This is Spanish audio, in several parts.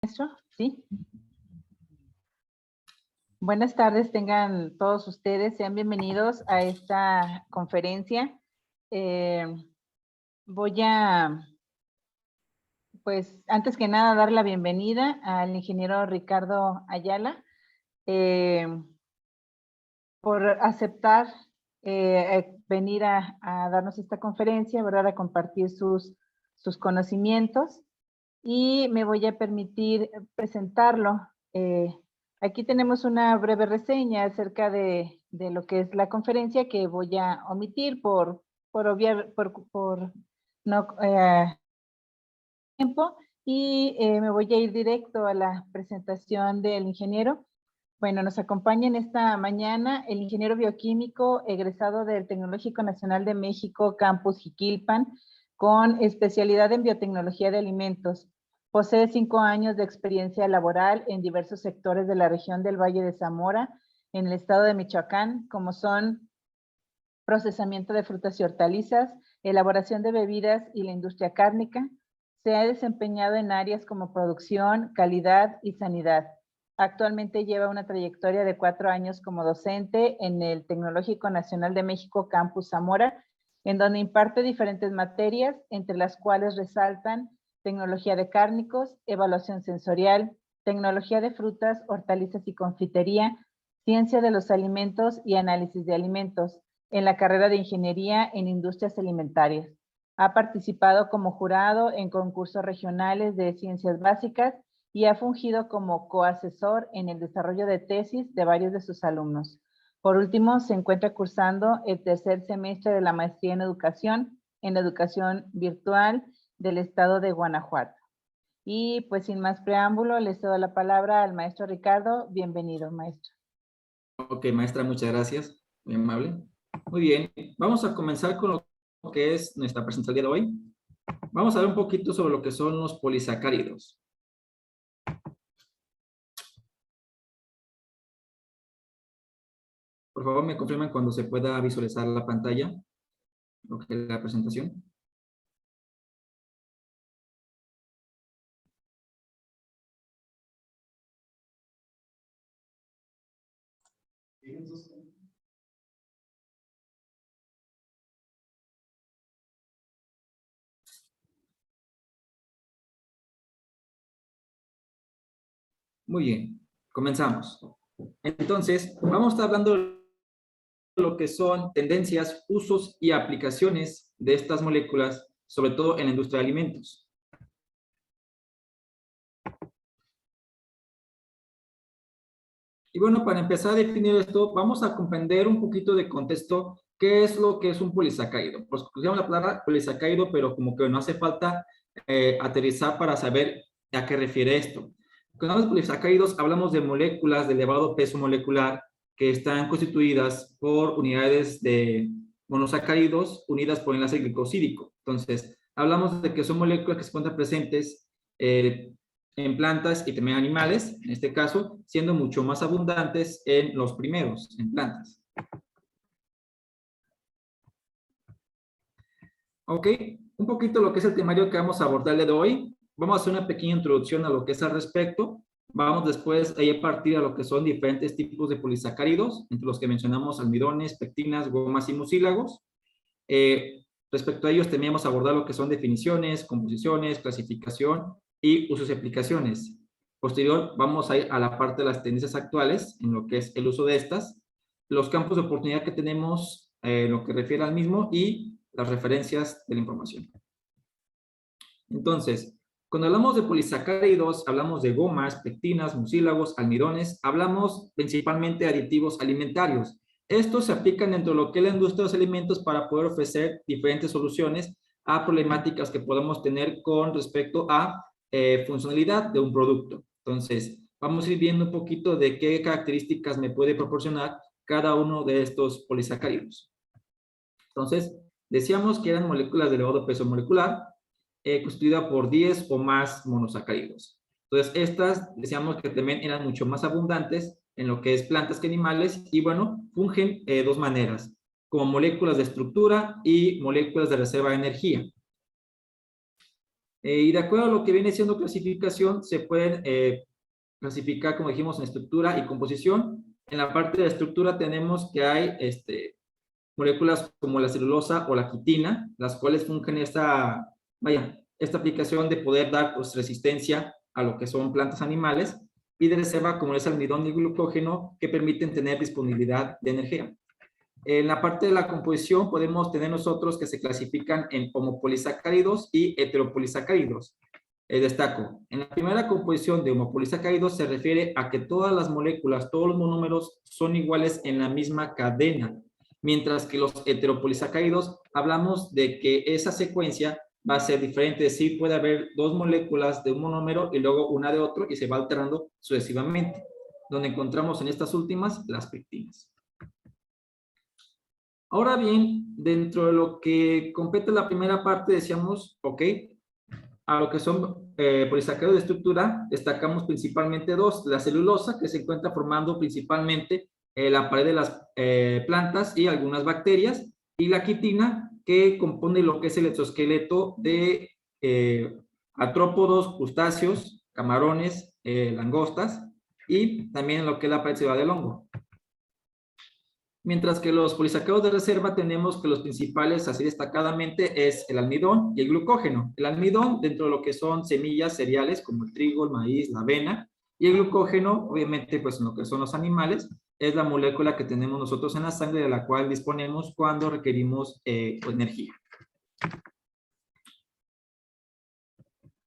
Maestro, ¿sí? Buenas tardes, tengan todos ustedes, sean bienvenidos a esta conferencia. Voy a, pues, antes que nada, dar la bienvenida al ingeniero Ricardo Ayala por aceptar venir a darnos esta conferencia, ¿verdad? A compartir sus conocimientos. Y me voy a permitir presentarlo. Aquí tenemos una breve reseña acerca de lo que es la conferencia que voy a omitir por no tiempo, y me voy a ir directo a la presentación del ingeniero. Bueno, nos acompaña en esta mañana el ingeniero bioquímico egresado del Tecnológico Nacional de México, Campus Jiquilpan, con especialidad en biotecnología de alimentos. Posee 5 años de experiencia laboral en diversos sectores de la región del Valle de Zamora, en el estado de Michoacán, como son procesamiento de frutas y hortalizas, elaboración de bebidas y la industria cárnica. Se ha desempeñado en áreas como producción, calidad y sanidad. Actualmente lleva una trayectoria de 4 años como docente en el Tecnológico Nacional de México Campus Zamora, en donde imparte diferentes materias, entre las cuales resaltan tecnología de cárnicos, evaluación sensorial, tecnología de frutas, hortalizas y confitería, ciencia de los alimentos y análisis de alimentos, en la carrera de Ingeniería en Industrias Alimentarias. Ha participado como jurado en concursos regionales de ciencias básicas y ha fungido como coasesor en el desarrollo de tesis de varios de sus alumnos. Por último, se encuentra cursando el 3er semestre de la maestría en educación virtual del estado de Guanajuato. Y pues sin más preámbulo, les doy la palabra al maestro Ricardo. Bienvenido, maestro. Ok, maestra, muchas gracias. Muy amable. Muy bien, vamos a comenzar con lo que es nuestra presentación de hoy. Vamos a ver un poquito sobre lo que son los polisacáridos. Por favor, me confirman cuando se pueda visualizar la pantalla, lo que es la presentación. Muy bien, comenzamos. Entonces, vamos a estar hablando de lo que son tendencias, usos y aplicaciones de estas moléculas, sobre todo en la industria de alimentos. Y bueno, para empezar a definir esto, vamos a comprender un poquito de contexto qué es lo que es un polisacárido. Pues usamos la palabra polisacárido, pero como que no hace falta aterrizar para saber a qué refiere esto. Cuando hablamos de polisacáridos, hablamos de moléculas de elevado peso molecular que están constituidas por unidades de monosacáridos unidas por enlace glicosídico. Entonces, hablamos de que son moléculas que se encuentran presentes en plantas y también animales, en este caso, siendo mucho más abundantes en los primeros, en plantas. Ok, un poquito lo que es el temario que vamos a abordar el día de hoy. Vamos a hacer una pequeña introducción a lo que es al respecto. Vamos después a partir a lo que son diferentes tipos de polisacáridos, entre los que mencionamos almidones, pectinas, gomas y mucílagos. Respecto a ellos, también vamos a abordar lo que son definiciones, composiciones, clasificación y usos y aplicaciones. Posterior, vamos a ir a la parte de las tendencias actuales, en lo que es el uso de estas, los campos de oportunidad que tenemos, lo que refiere al mismo, y las referencias de la información. Entonces, cuando hablamos de polisacáridos, hablamos de gomas, pectinas, mucílagos, almidones, hablamos principalmente de aditivos alimentarios. Estos se aplican dentro de lo que es la industria de los alimentos para poder ofrecer diferentes soluciones a problemáticas que podemos tener con respecto a funcionalidad de un producto. Entonces, vamos a ir viendo un poquito de qué características me puede proporcionar cada uno de estos polisacáridos. Entonces, decíamos que eran moléculas de elevado peso molecular, constituida por 10 o más monosacáridos. Entonces, estas decíamos que también eran mucho más abundantes en lo que es plantas que animales y, bueno, fungen de dos maneras, como moléculas de estructura y moléculas de reserva de energía. Y de acuerdo a lo que viene siendo clasificación, se pueden clasificar, como dijimos, en estructura y composición. En la parte de estructura tenemos que hay moléculas como la celulosa o la quitina, las cuales fungen esta aplicación de poder dar pues, resistencia a lo que son plantas animales, y de reserva como es el almidón y el glucógeno, que permiten tener disponibilidad de energía. En la parte de la composición podemos tener nosotros que se clasifican en homopolisacáridos y heteropolisacáridos. Destaco, en la primera composición de homopolisacáridos se refiere a que todas las moléculas, todos los monómeros son iguales en la misma cadena, mientras que los heteropolisacáridos hablamos de que esa secuencia va a ser diferente, es decir, puede haber dos moléculas de un monómero y luego una de otro y se va alterando sucesivamente, donde encontramos en estas últimas las pectinas. Ahora bien, dentro de lo que compete la primera parte decíamos, ok, a lo que son polisacáridos de estructura, destacamos principalmente dos, la celulosa, que se encuentra formando principalmente la pared de las plantas y algunas bacterias, y la quitina, que compone lo que es el exoesqueleto de artrópodos, crustáceos, camarones, langostas, y también lo que es la pared celular del hongo. Mientras que los polisacáridos de reserva tenemos que los principales, así destacadamente, es el almidón y el glucógeno. El almidón dentro de lo que son semillas cereales como el trigo, el maíz, la avena, y el glucógeno, obviamente, pues en lo que son los animales, es la molécula que tenemos nosotros en la sangre de la cual disponemos cuando requerimos energía.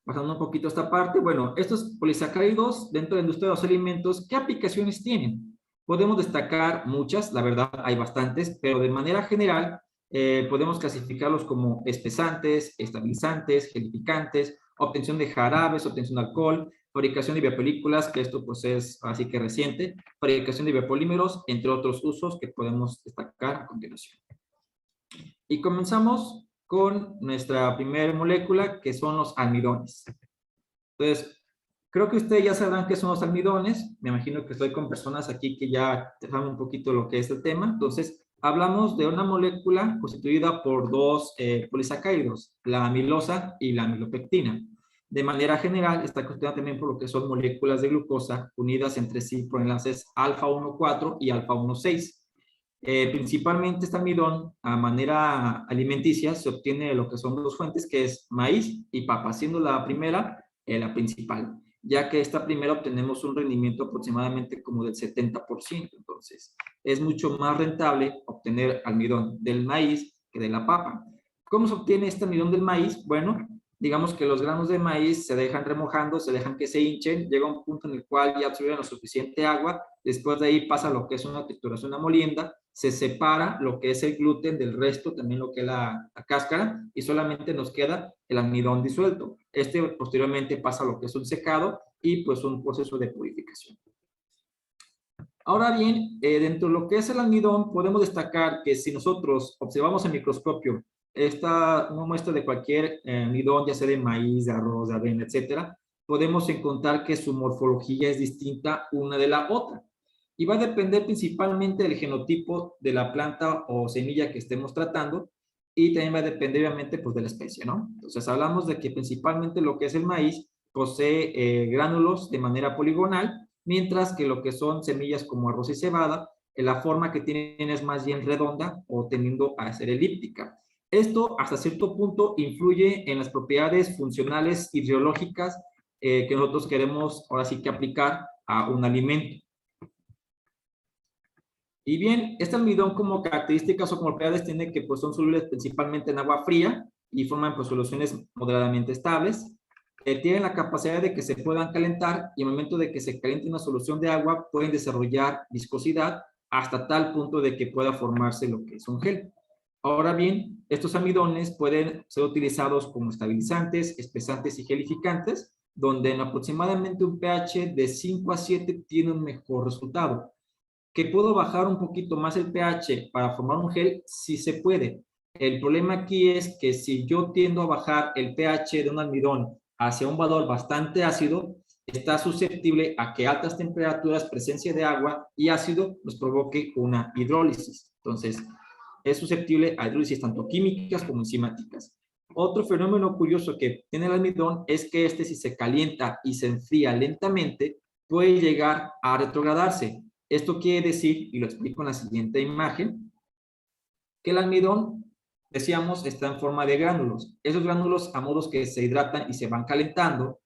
Pasando un poquito a esta parte, bueno, estos polisacáridos dentro de la industria de los alimentos, ¿qué aplicaciones tienen? Podemos destacar muchas, la verdad hay bastantes, pero de manera general podemos clasificarlos como espesantes, estabilizantes, gelificantes, obtención de jarabes, obtención de alcohol, fabricación de biopelículas, que esto pues es así que reciente, fabricación de biopolímeros, entre otros usos que podemos destacar a continuación. Y comenzamos con nuestra primera molécula, que son los almidones. Entonces, creo que ustedes ya sabrán qué son los almidones. Me imagino que estoy con personas aquí que ya saben un poquito lo que es el tema. Entonces, hablamos de una molécula constituida por dos polisacáridos, la amilosa y la amilopectina. De manera general, está constituida también por lo que son moléculas de glucosa unidas entre sí por enlaces alfa 1,4 y alfa 1,6. Principalmente este almidón, a manera alimenticia, se obtiene de lo que son dos fuentes, que es maíz y papa, siendo la primera la principal, ya que esta primera obtenemos un rendimiento aproximadamente como del 70%. Entonces, es mucho más rentable obtener almidón del maíz que de la papa. ¿Cómo se obtiene este almidón del maíz? Bueno, digamos que los granos de maíz se dejan remojando, se dejan que se hinchen, llega un punto en el cual ya absorben lo suficiente agua, después de ahí pasa lo que es una trituración, una molienda, se separa lo que es el gluten del resto, también lo que es la cáscara, y solamente nos queda el almidón disuelto. Posteriormente pasa lo que es un secado y pues un proceso de purificación. Ahora bien, dentro de lo que es el almidón, podemos destacar que si nosotros observamos en microscopio una muestra de cualquier almidón, ya sea de maíz, de arroz, de avena, etcétera, podemos encontrar que su morfología es distinta una de la otra. Y va a depender principalmente del genotipo de la planta o semilla que estemos tratando, y también va a depender obviamente pues de la especie, ¿no? Entonces hablamos de que principalmente lo que es el maíz posee gránulos de manera poligonal, mientras que lo que son semillas como arroz y cebada, la forma que tienen es más bien redonda o tendiendo a ser elíptica. Esto hasta cierto punto influye en las propiedades funcionales y biológicas que nosotros queremos ahora sí que aplicar a un alimento. Y bien, este almidón como características o como propiedades tiene que pues son solubles principalmente en agua fría y forman pues soluciones moderadamente estables. Tienen la capacidad de que se puedan calentar, y al momento de que se caliente una solución de agua pueden desarrollar viscosidad hasta tal punto de que pueda formarse lo que es un gel. Ahora bien, estos almidones pueden ser utilizados como estabilizantes, espesantes y gelificantes, donde en aproximadamente un pH de 5 a 7 tiene un mejor resultado. ¿Que puedo bajar un poquito más el pH para formar un gel? Sí se puede. El problema aquí es que si yo tiendo a bajar el pH de un almidón hacia un valor bastante ácido, está susceptible a que altas temperaturas, presencia de agua y ácido nos provoque una hidrólisis. Entonces, es susceptible a hidrólisis tanto químicas como enzimáticas. Otro fenómeno curioso que tiene el almidón es que este, si se calienta y se enfría lentamente, puede llegar a retrogradarse. Esto quiere decir, y lo explico en la siguiente imagen, que el almidón, decíamos, está en forma de gránulos. Esos gránulos, a modos que se hidratan y se van calentando,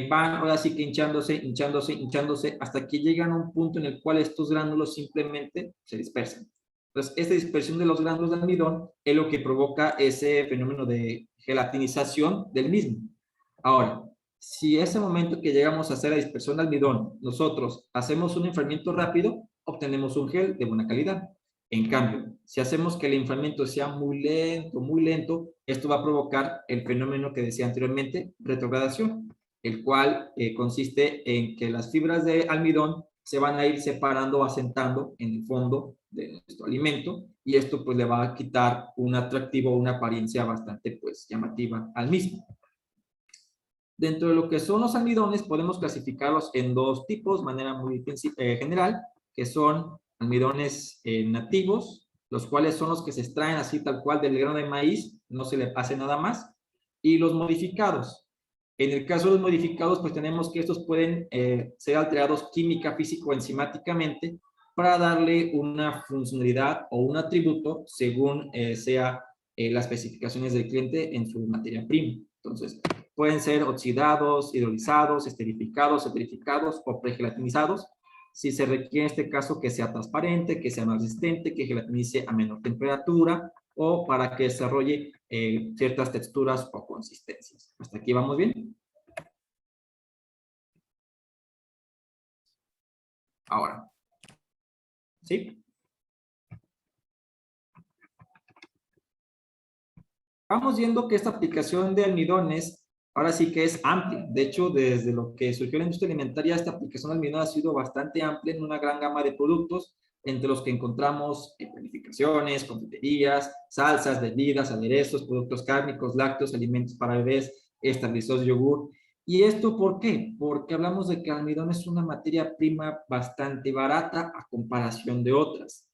van ahora sí que hinchándose, hinchándose, hinchándose, hasta que llegan a un punto en el cual estos gránulos simplemente se dispersan. Entonces, esta dispersión de los gránulos de almidón es lo que provoca ese fenómeno de gelatinización del mismo. Ahora, si ese momento que llegamos a hacer la dispersión de almidón, nosotros hacemos un enfriamiento rápido, obtenemos un gel de buena calidad. En cambio, si hacemos que el enfriamiento sea muy lento, esto va a provocar el fenómeno que decía anteriormente, retrogradación, el cual consiste en que las fibras de almidón se van a ir separando o asentando en el fondo de nuestro alimento, y esto pues le va a quitar un atractivo o una apariencia bastante pues llamativa al mismo. Dentro de lo que son los almidones podemos clasificarlos en dos tipos de manera muy general, que son almidones nativos, los cuales son los que se extraen así tal cual del grano de maíz, no se le hace nada más, y los modificados. En el caso de los modificados, pues tenemos que estos pueden ser alterados química, físico o enzimáticamente para darle una funcionalidad o un atributo según sea las especificaciones del cliente en su materia prima. Entonces, pueden ser oxidados, hidrolizados, esterificados, esterificados o pregelatinizados. Si se requiere en este caso que sea transparente, que sea más resistente, que gelatinice a menor temperatura o para que desarrolle ciertas texturas o consistencias. ¿Hasta aquí vamos bien? Ahora, ¿sí? Vamos viendo que esta aplicación de almidones ahora sí que es amplia. De hecho, desde lo que surgió la industria alimentaria, esta aplicación de almidón ha sido bastante amplia en una gran gama de productos, entre los que encontramos panificaciones, confiterías, salsas, bebidas, aderezos, productos cárnicos, lácteos, alimentos para bebés, estabilizadores de yogur. ¿Y esto por qué? Porque hablamos de que el almidón es una materia prima bastante barata a comparación de otras.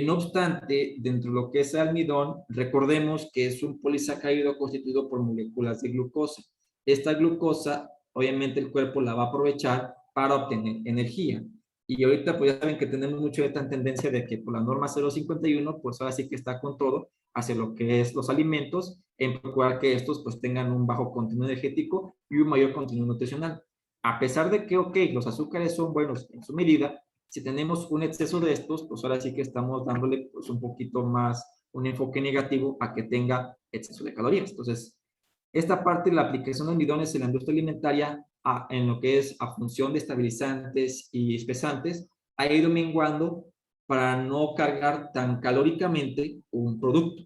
No obstante, dentro de lo que es el almidón, recordemos que es un polisacárido constituido por moléculas de glucosa. Esta glucosa, obviamente, el cuerpo la va a aprovechar para obtener energía. Y ahorita, pues ya saben que tenemos mucho de esta tendencia de que por la norma 051, pues ahora sí que está con todo hacia lo que es los alimentos, en procurar que estos pues tengan un bajo contenido energético y un mayor contenido nutricional. A pesar de que, ok, los azúcares son buenos en su medida, si tenemos un exceso de estos, pues ahora sí que estamos dándole pues un poquito más un enfoque negativo a que tenga exceso de calorías. Entonces, esta parte de la aplicación de almidones en la industria alimentaria en lo que es a función de estabilizantes y espesantes ha ido menguando para no cargar tan calóricamente un producto.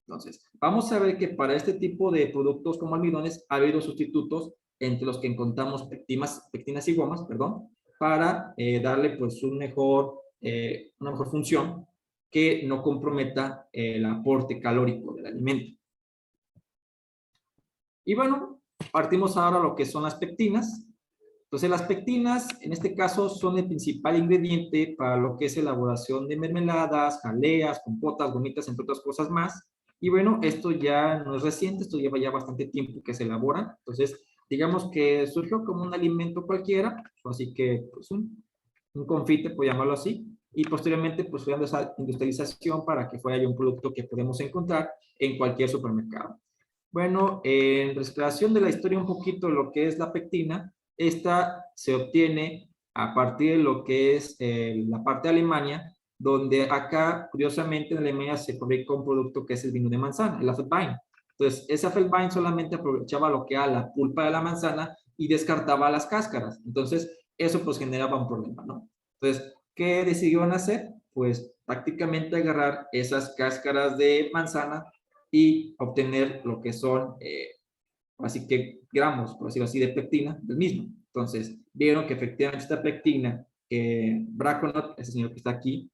Entonces, vamos a ver que para este tipo de productos como almidones ha habido sustitutos entre los que encontramos pectinas y gomas, perdón, para darle pues una mejor función que no comprometa el aporte calórico del alimento. Y bueno, partimos ahora a lo que son las pectinas. Entonces las pectinas en este caso son el principal ingrediente para lo que es elaboración de mermeladas, jaleas, compotas, gomitas, entre otras cosas más. Y bueno, esto ya no es reciente, esto lleva ya bastante tiempo que se elabora. Entonces, digamos que surgió como un alimento cualquiera, así que pues un confite, por llamarlo así, y posteriormente pues fue dando esa industrialización para que fuera ya un producto que podemos encontrar en cualquier supermercado. Bueno, en recreación de la historia un poquito lo que es la pectina, esta se obtiene a partir de lo que es la parte de Alemania, donde acá, curiosamente, en Alemania se fabrica un producto que es el vino de manzana, el Apfelwein. Entonces, ese Apfelwein solamente aprovechaba lo que era la pulpa de la manzana y descartaba las cáscaras. Entonces, eso pues generaba un problema, ¿no? Entonces, ¿qué decidieron hacer? Pues prácticamente agarrar esas cáscaras de manzana y obtener lo que son, así que gramos, por decirlo así, de pectina del mismo. Entonces, vieron que efectivamente esta pectina que Braconot, ese señor que está aquí,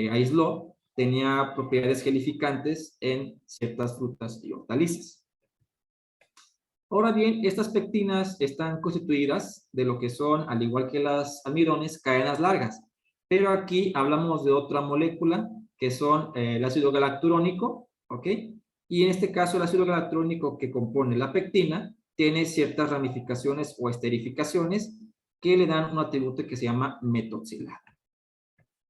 aisló, tenía propiedades gelificantes en ciertas frutas y hortalizas. Ahora bien, estas pectinas están constituidas de lo que son, al igual que las almidones, cadenas largas. Pero aquí hablamos de otra molécula, que son el ácido galacturónico, ¿ok? Y en este caso, el ácido galactónico que compone la pectina tiene ciertas ramificaciones o esterificaciones que le dan un atributo que se llama metoxilado.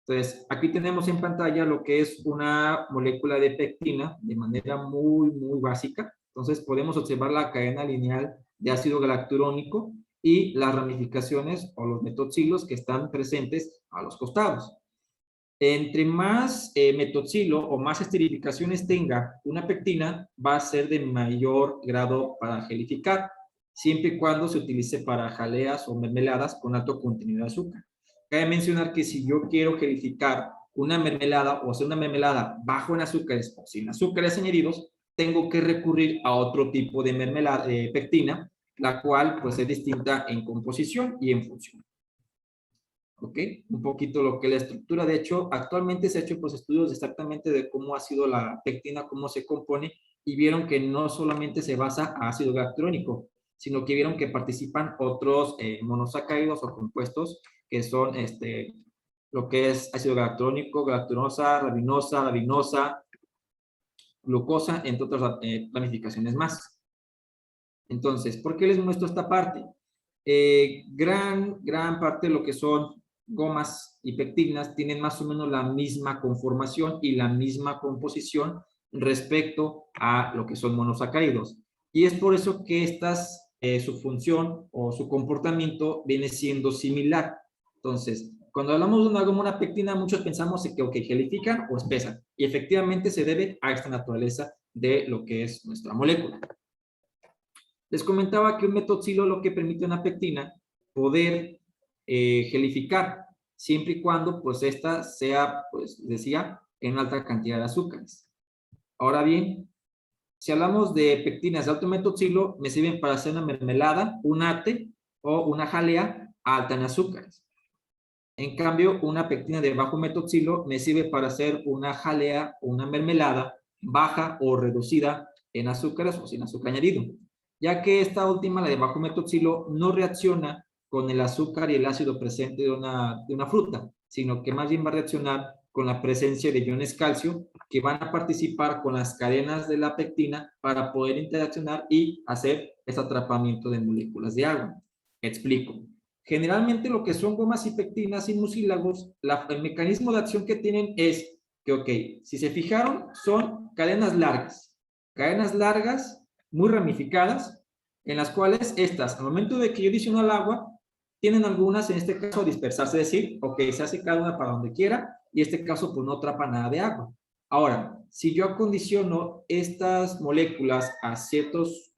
Entonces, aquí tenemos en pantalla lo que es una molécula de pectina de manera muy básica. Entonces, podemos observar la cadena lineal de ácido galacturónico y las ramificaciones o los metoxilos que están presentes a los costados. Entre más metoxilo o más esterificaciones tenga una pectina, va a ser de mayor grado para gelificar, siempre y cuando se utilice para jaleas o mermeladas con alto contenido de azúcar. Cabe mencionar que si yo quiero gelificar una mermelada o hacer una mermelada bajo en azúcares o sin azúcares añadidos, tengo que recurrir a otro tipo de mermelada, pectina, la cual pues es distinta en composición y en función. ¿Ok? Un poquito lo que la estructura, de hecho, actualmente se ha hecho pues estudios exactamente de cómo ha sido la pectina, cómo se compone, y vieron que no solamente se basa a ácido galactónico, sino que vieron que participan otros monosacáridos o compuestos que son lo que es ácido galactónico, galacturosa, rabinosa, glucosa, entre otras ramificaciones más. Entonces, ¿por qué les muestro esta parte? Gran parte de lo que son gomas y pectinas tienen más o menos la misma conformación y la misma composición respecto a lo que son monosacáridos. Y es por eso que su función o su comportamiento viene siendo similar. Entonces, cuando hablamos de una goma, una pectina, muchos pensamos en que gelifican o espesan. Y efectivamente se debe a esta naturaleza de lo que es nuestra molécula. Les comentaba que un metoxilo lo que permite a una pectina poder gelificar, siempre y cuando pues esta sea, pues decía, en alta cantidad de azúcares. Ahora bien, si hablamos de pectinas de alto metoxilo, me sirven para hacer una mermelada, un ate o una jalea alta en azúcares. En cambio, una pectina de bajo metoxilo me sirve para hacer una jalea o una mermelada baja o reducida en azúcares o sin azúcar añadido, ya que esta última, la de bajo metoxilo, no reacciona con el azúcar y el ácido presente de una fruta, sino que más bien va a reaccionar con la presencia de iones calcio que van a participar con las cadenas de la pectina para poder interaccionar y hacer este atrapamiento de moléculas de agua. Explico. Generalmente lo que son gomas y pectinas y mucílagos, el mecanismo de acción que tienen es que, ok, si se fijaron, son cadenas largas, muy ramificadas, en las cuales estas, al momento de que yo adiciono al agua, tienen algunas, en este caso, dispersarse, es decir, ok, se hace cada una para donde quiera, y en este caso, pues no atrapa nada de agua. Ahora, si yo acondiciono estas moléculas a ciertos,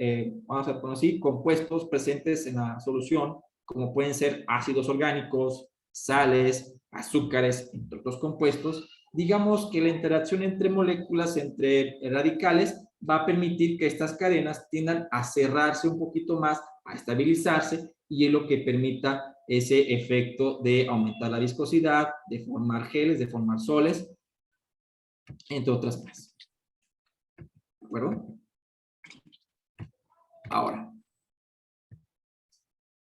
vamos a poner así, compuestos presentes en la solución, como pueden ser ácidos orgánicos, sales, azúcares, entre otros compuestos, digamos que la interacción entre moléculas, entre radicales, va a permitir que estas cadenas tiendan a cerrarse un poquito más, a estabilizarse, y es lo que permita ese efecto de aumentar la viscosidad, de formar geles, de formar soles, entre otras más. ¿De acuerdo? Ahora,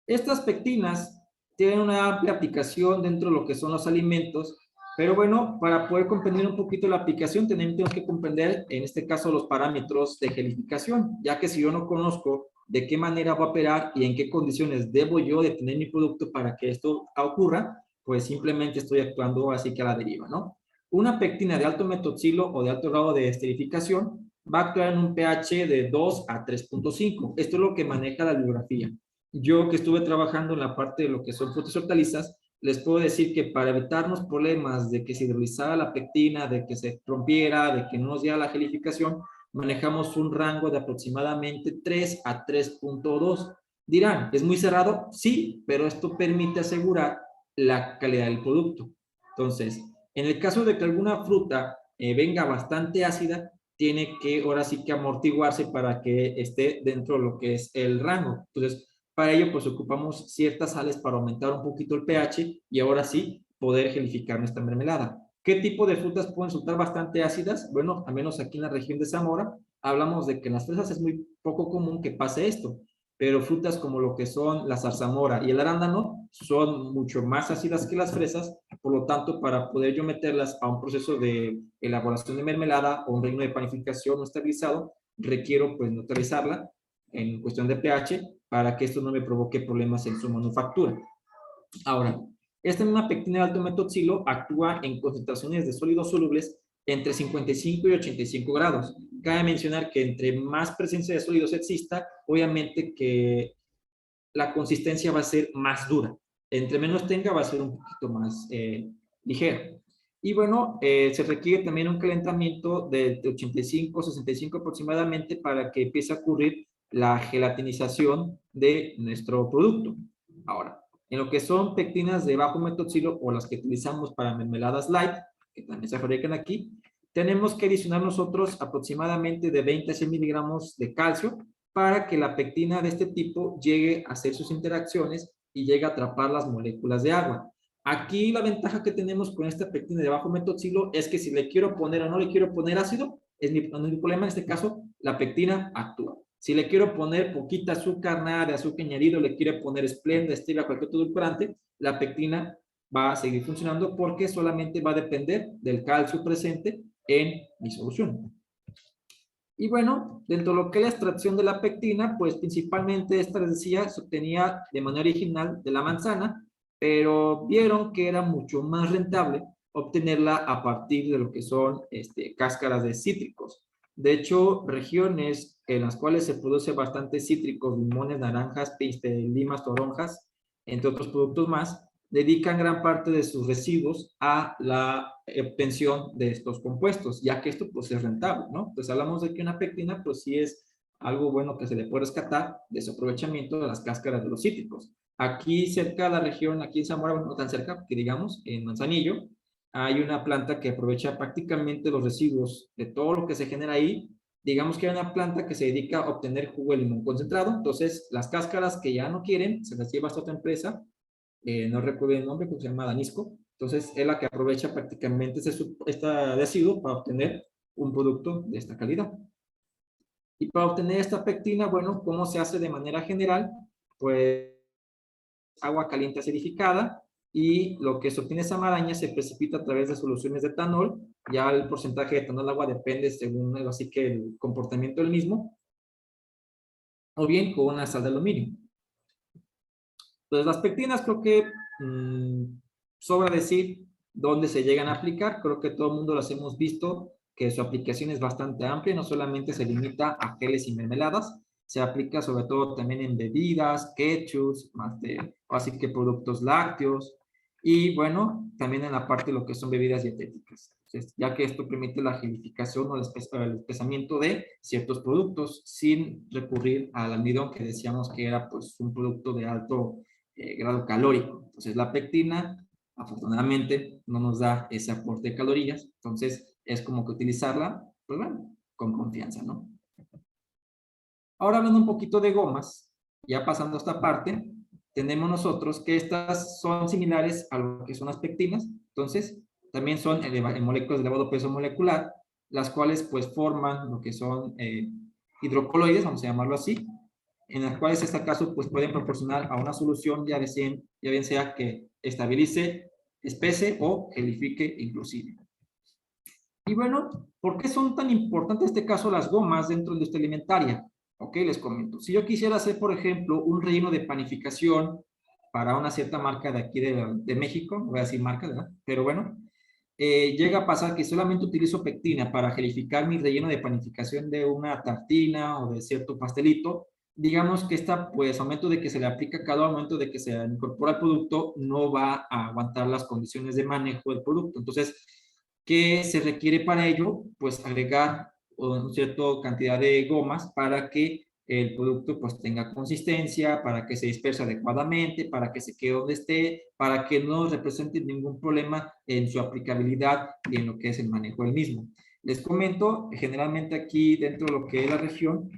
estas pectinas tienen una amplia aplicación dentro de lo que son los alimentos, pero bueno, para poder comprender un poquito la aplicación, tenemos que comprender, en este caso, los parámetros de gelificación, ya que si yo no conozco de qué manera va a operar y en qué condiciones debo yo de tener mi producto para que esto ocurra, pues simplemente estoy actuando así que a la deriva, ¿no? Una pectina de alto metoxilo o de alto grado de esterificación va a actuar en un pH de 2 a 3.5. Esto es lo que maneja la bibliografía. Yo que estuve trabajando en la parte de lo que son frutas y hortalizas, les puedo decir que para evitarnos problemas de que se hidrolizara la pectina, de que se rompiera, de que no nos diera la gelificación, manejamos un rango de aproximadamente 3 a 3.2. Dirán, ¿es muy cerrado? Sí, pero esto permite asegurar la calidad del producto. Entonces, en el caso de que alguna fruta venga bastante ácida, tiene que ahora sí que amortiguarse para que esté dentro de lo que es el rango. Entonces, para ello, pues ocupamos ciertas sales para aumentar un poquito el pH y ahora sí poder gelificar nuestra mermelada. ¿Qué tipo de frutas pueden resultar bastante ácidas? Bueno, al menos aquí en la región de Zamora, hablamos de que en las fresas es muy poco común que pase esto, pero frutas como lo que son la zarzamora y el arándano son mucho más ácidas que las fresas, por lo tanto, para poder yo meterlas a un proceso de elaboración de mermelada o un relleno de panificación no estabilizado, requiero pues neutralizarla en cuestión de pH para que esto no me provoque problemas en su manufactura. Ahora, esta misma pectina de alto metoxilo actúa en concentraciones de sólidos solubles entre 55 y 85 grados. Cabe mencionar que entre más presencia de sólidos exista, obviamente que la consistencia va a ser más dura. Entre menos tenga, va a ser un poquito más ligera. Y bueno, se requiere también un calentamiento de 85, 65 aproximadamente para que empiece a ocurrir la gelatinización de nuestro producto. Ahora, en lo que son pectinas de bajo metoxilo o las que utilizamos para mermeladas light, que también se fabrican aquí, tenemos que adicionar nosotros aproximadamente de 20 a 100 miligramos de calcio para que la pectina de este tipo llegue a hacer sus interacciones y llegue a atrapar las moléculas de agua. Aquí la ventaja que tenemos con esta pectina de bajo metoxilo es que si le quiero poner o no le quiero poner ácido, no es mi problema. En este caso, la pectina actúa. Si le quiero poner poquita azúcar, nada de azúcar añadido, le quiero poner Splenda, stevia, cualquier otro edulcorante, la pectina va a seguir funcionando porque solamente va a depender del calcio presente en mi solución. Y bueno, dentro de lo que es la extracción de la pectina, pues principalmente esta, les decía, se obtenía de manera original de la manzana, pero vieron que era mucho más rentable obtenerla a partir de lo que son cáscaras de cítricos. De hecho, regiones en las cuales se produce bastante cítricos, limones, naranjas, limas, toronjas, entre otros productos más, dedican gran parte de sus residuos a la obtención de estos compuestos, ya que esto pues es rentable, ¿no? Entonces hablamos de que una pectina pues sí es algo bueno que se le puede rescatar de su aprovechamiento de las cáscaras de los cítricos. Aquí cerca de la región, aquí en Zamora, no tan cerca, que digamos, en Manzanillo, hay una planta que aprovecha prácticamente los residuos de todo lo que se genera ahí. Digamos que hay una planta que se dedica a obtener jugo de limón concentrado, entonces las cáscaras que ya no quieren, se las lleva a esta otra empresa, no recuerdo el nombre, que se llama Danisco. Entonces, es la que aprovecha prácticamente este residuo para obtener un producto de esta calidad. Y para obtener esta pectina, bueno, ¿cómo se hace de manera general? Pues agua caliente acidificada y lo que se obtiene esa maraña se precipita a través de soluciones de etanol. Ya el porcentaje de etanol al agua depende según así que el comportamiento del mismo. O bien con una sal de aluminio. Entonces, las pectinas creo que sobra decir dónde se llegan a aplicar. Creo que todo el mundo las hemos visto, que su aplicación es bastante amplia. No solamente se limita a geles y mermeladas, se aplica sobre todo también en bebidas, ketchups, así que productos lácteos. Y bueno, también en la parte de lo que son bebidas dietéticas. Entonces, ya que esto permite la gelificación o el espesamiento de ciertos productos sin recurrir al almidón, que decíamos que era pues un producto de alto grado calórico. Entonces la pectina afortunadamente no nos da ese aporte de calorías, entonces es como que utilizarla, pues bueno, con confianza, ¿no? Ahora hablando un poquito de gomas, ya pasando a esta parte, tenemos nosotros que estas son similares a lo que son las pectinas, entonces también son en moléculas de elevado peso molecular, las cuales pues forman lo que son hidrocoloides, vamos a llamarlo así, en las cuales en este caso pues pueden proporcionar a una solución ya bien sea que estabilice, espese o gelifique inclusive. Y bueno, ¿por qué son tan importantes en este caso las gomas dentro de la industria alimentaria? Ok, les comento. Si yo quisiera hacer, por ejemplo, un relleno de panificación para una cierta marca de aquí de México, no voy a decir marca, ¿verdad? Pero bueno, llega a pasar que solamente utilizo pectina para gelificar mi relleno de panificación de una tartina o de cierto pastelito. Digamos que esta, pues, aumento de que se le aplica cada momento de que se incorpora el producto, no va a aguantar las condiciones de manejo del producto. Entonces, ¿qué se requiere para ello? Pues agregar una cierta cantidad de gomas para que el producto pues tenga consistencia, para que se disperse adecuadamente, para que se quede donde esté, para que no represente ningún problema en su aplicabilidad y en lo que es el manejo del mismo. Les comento, generalmente aquí dentro de lo que es la región,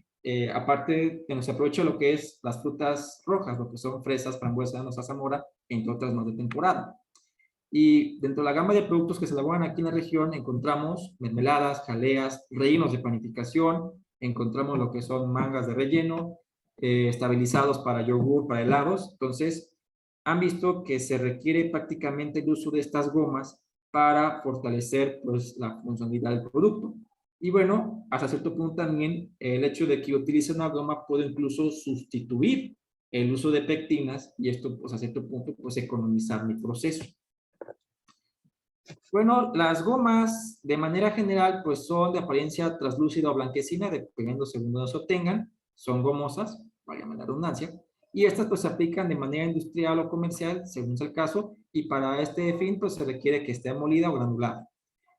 aparte que nos aprovecha lo que es las frutas rojas, lo que son fresas, frambuesas, nuez, zamora, entre otras más de temporada. Y dentro de la gama de productos que se elaboran aquí en la región encontramos mermeladas, jaleas, rellenos de panificación, encontramos lo que son mangas de relleno, estabilizados para yogur, para helados. Entonces, han visto que se requiere prácticamente el uso de estas gomas para fortalecer pues, la funcionalidad del producto. Y bueno, hasta cierto punto también el hecho de que utilice una goma puede incluso sustituir el uso de pectinas y esto pues a cierto punto pues economizar mi proceso. Bueno, las gomas de manera general pues son de apariencia translúcida o blanquecina, dependiendo según donde se obtengan, son gomosas, válgame la redundancia, y estas pues se aplican de manera industrial o comercial, según sea el caso, y para este fin pues se requiere que esté molida o granulada.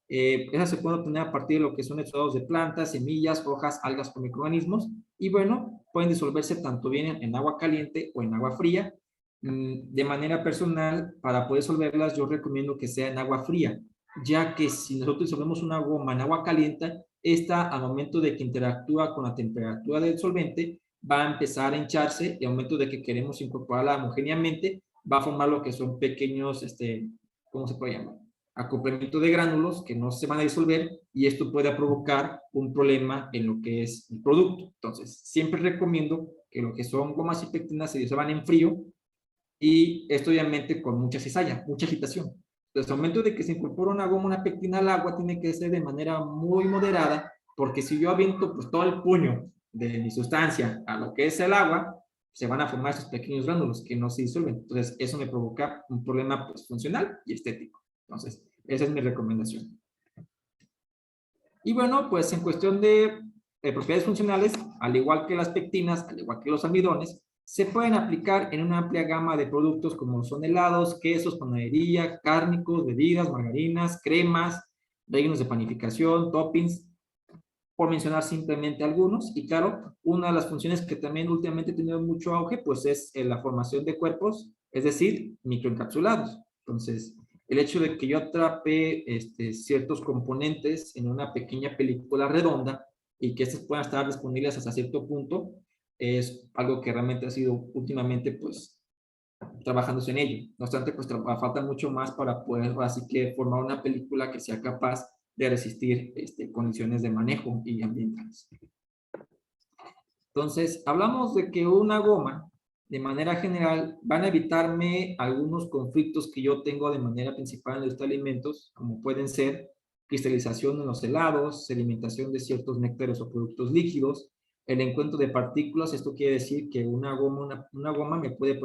Esa se puede obtener a partir de lo que son exudados de plantas, semillas, hojas, algas o microorganismos, y bueno, pueden disolverse tanto bien en agua caliente o en agua fría. De manera personal, para poder disolverlas, yo recomiendo que sea en agua fría, ya que si nosotros disolvemos una goma en agua caliente, esta al momento de que interactúa con la temperatura del solvente, va a empezar a hincharse y al momento de que queremos incorporarla homogéneamente, va a formar lo que son pequeños, ¿cómo se puede llamar? Acoplamiento de gránulos que no se van a disolver y esto puede provocar un problema en lo que es el producto. Entonces, siempre recomiendo que lo que son gomas y pectinas se disuelvan en frío y esto obviamente con mucha cizalla, mucha agitación. Entonces, al momento de que se incorpora una goma, una pectina al agua, tiene que ser de manera muy moderada, porque si yo aviento pues, todo el puño de mi sustancia a lo que es el agua, se van a formar esos pequeños gránulos que no se disuelven. Entonces, eso me provoca un problema pues, funcional y estético. Entonces, esa es mi recomendación. Y bueno, pues en cuestión de propiedades funcionales, al igual que las pectinas, al igual que los almidones, se pueden aplicar en una amplia gama de productos como son helados, quesos, panadería, cárnicos, bebidas, margarinas, cremas, rellenos de panificación, toppings, por mencionar simplemente algunos. Y claro, una de las funciones que también últimamente ha tenido mucho auge, pues es la formación de cuerpos, es decir, microencapsulados. Entonces, el hecho de que yo atrape ciertos componentes en una pequeña película redonda y que estas puedan estar disponibles hasta cierto punto, es algo que realmente ha sido últimamente, pues, trabajándose en ello. No obstante, pues falta mucho más para poder así que formar una película que sea capaz de resistir condiciones de manejo y ambientales. Entonces, hablamos de que una goma, de manera general, van a evitarme algunos conflictos que yo tengo de manera principal en estos alimentos, como pueden ser cristalización en los helados, sedimentación de ciertos néctares o productos líquidos, el encuentro de partículas. Esto quiere decir que una goma me puede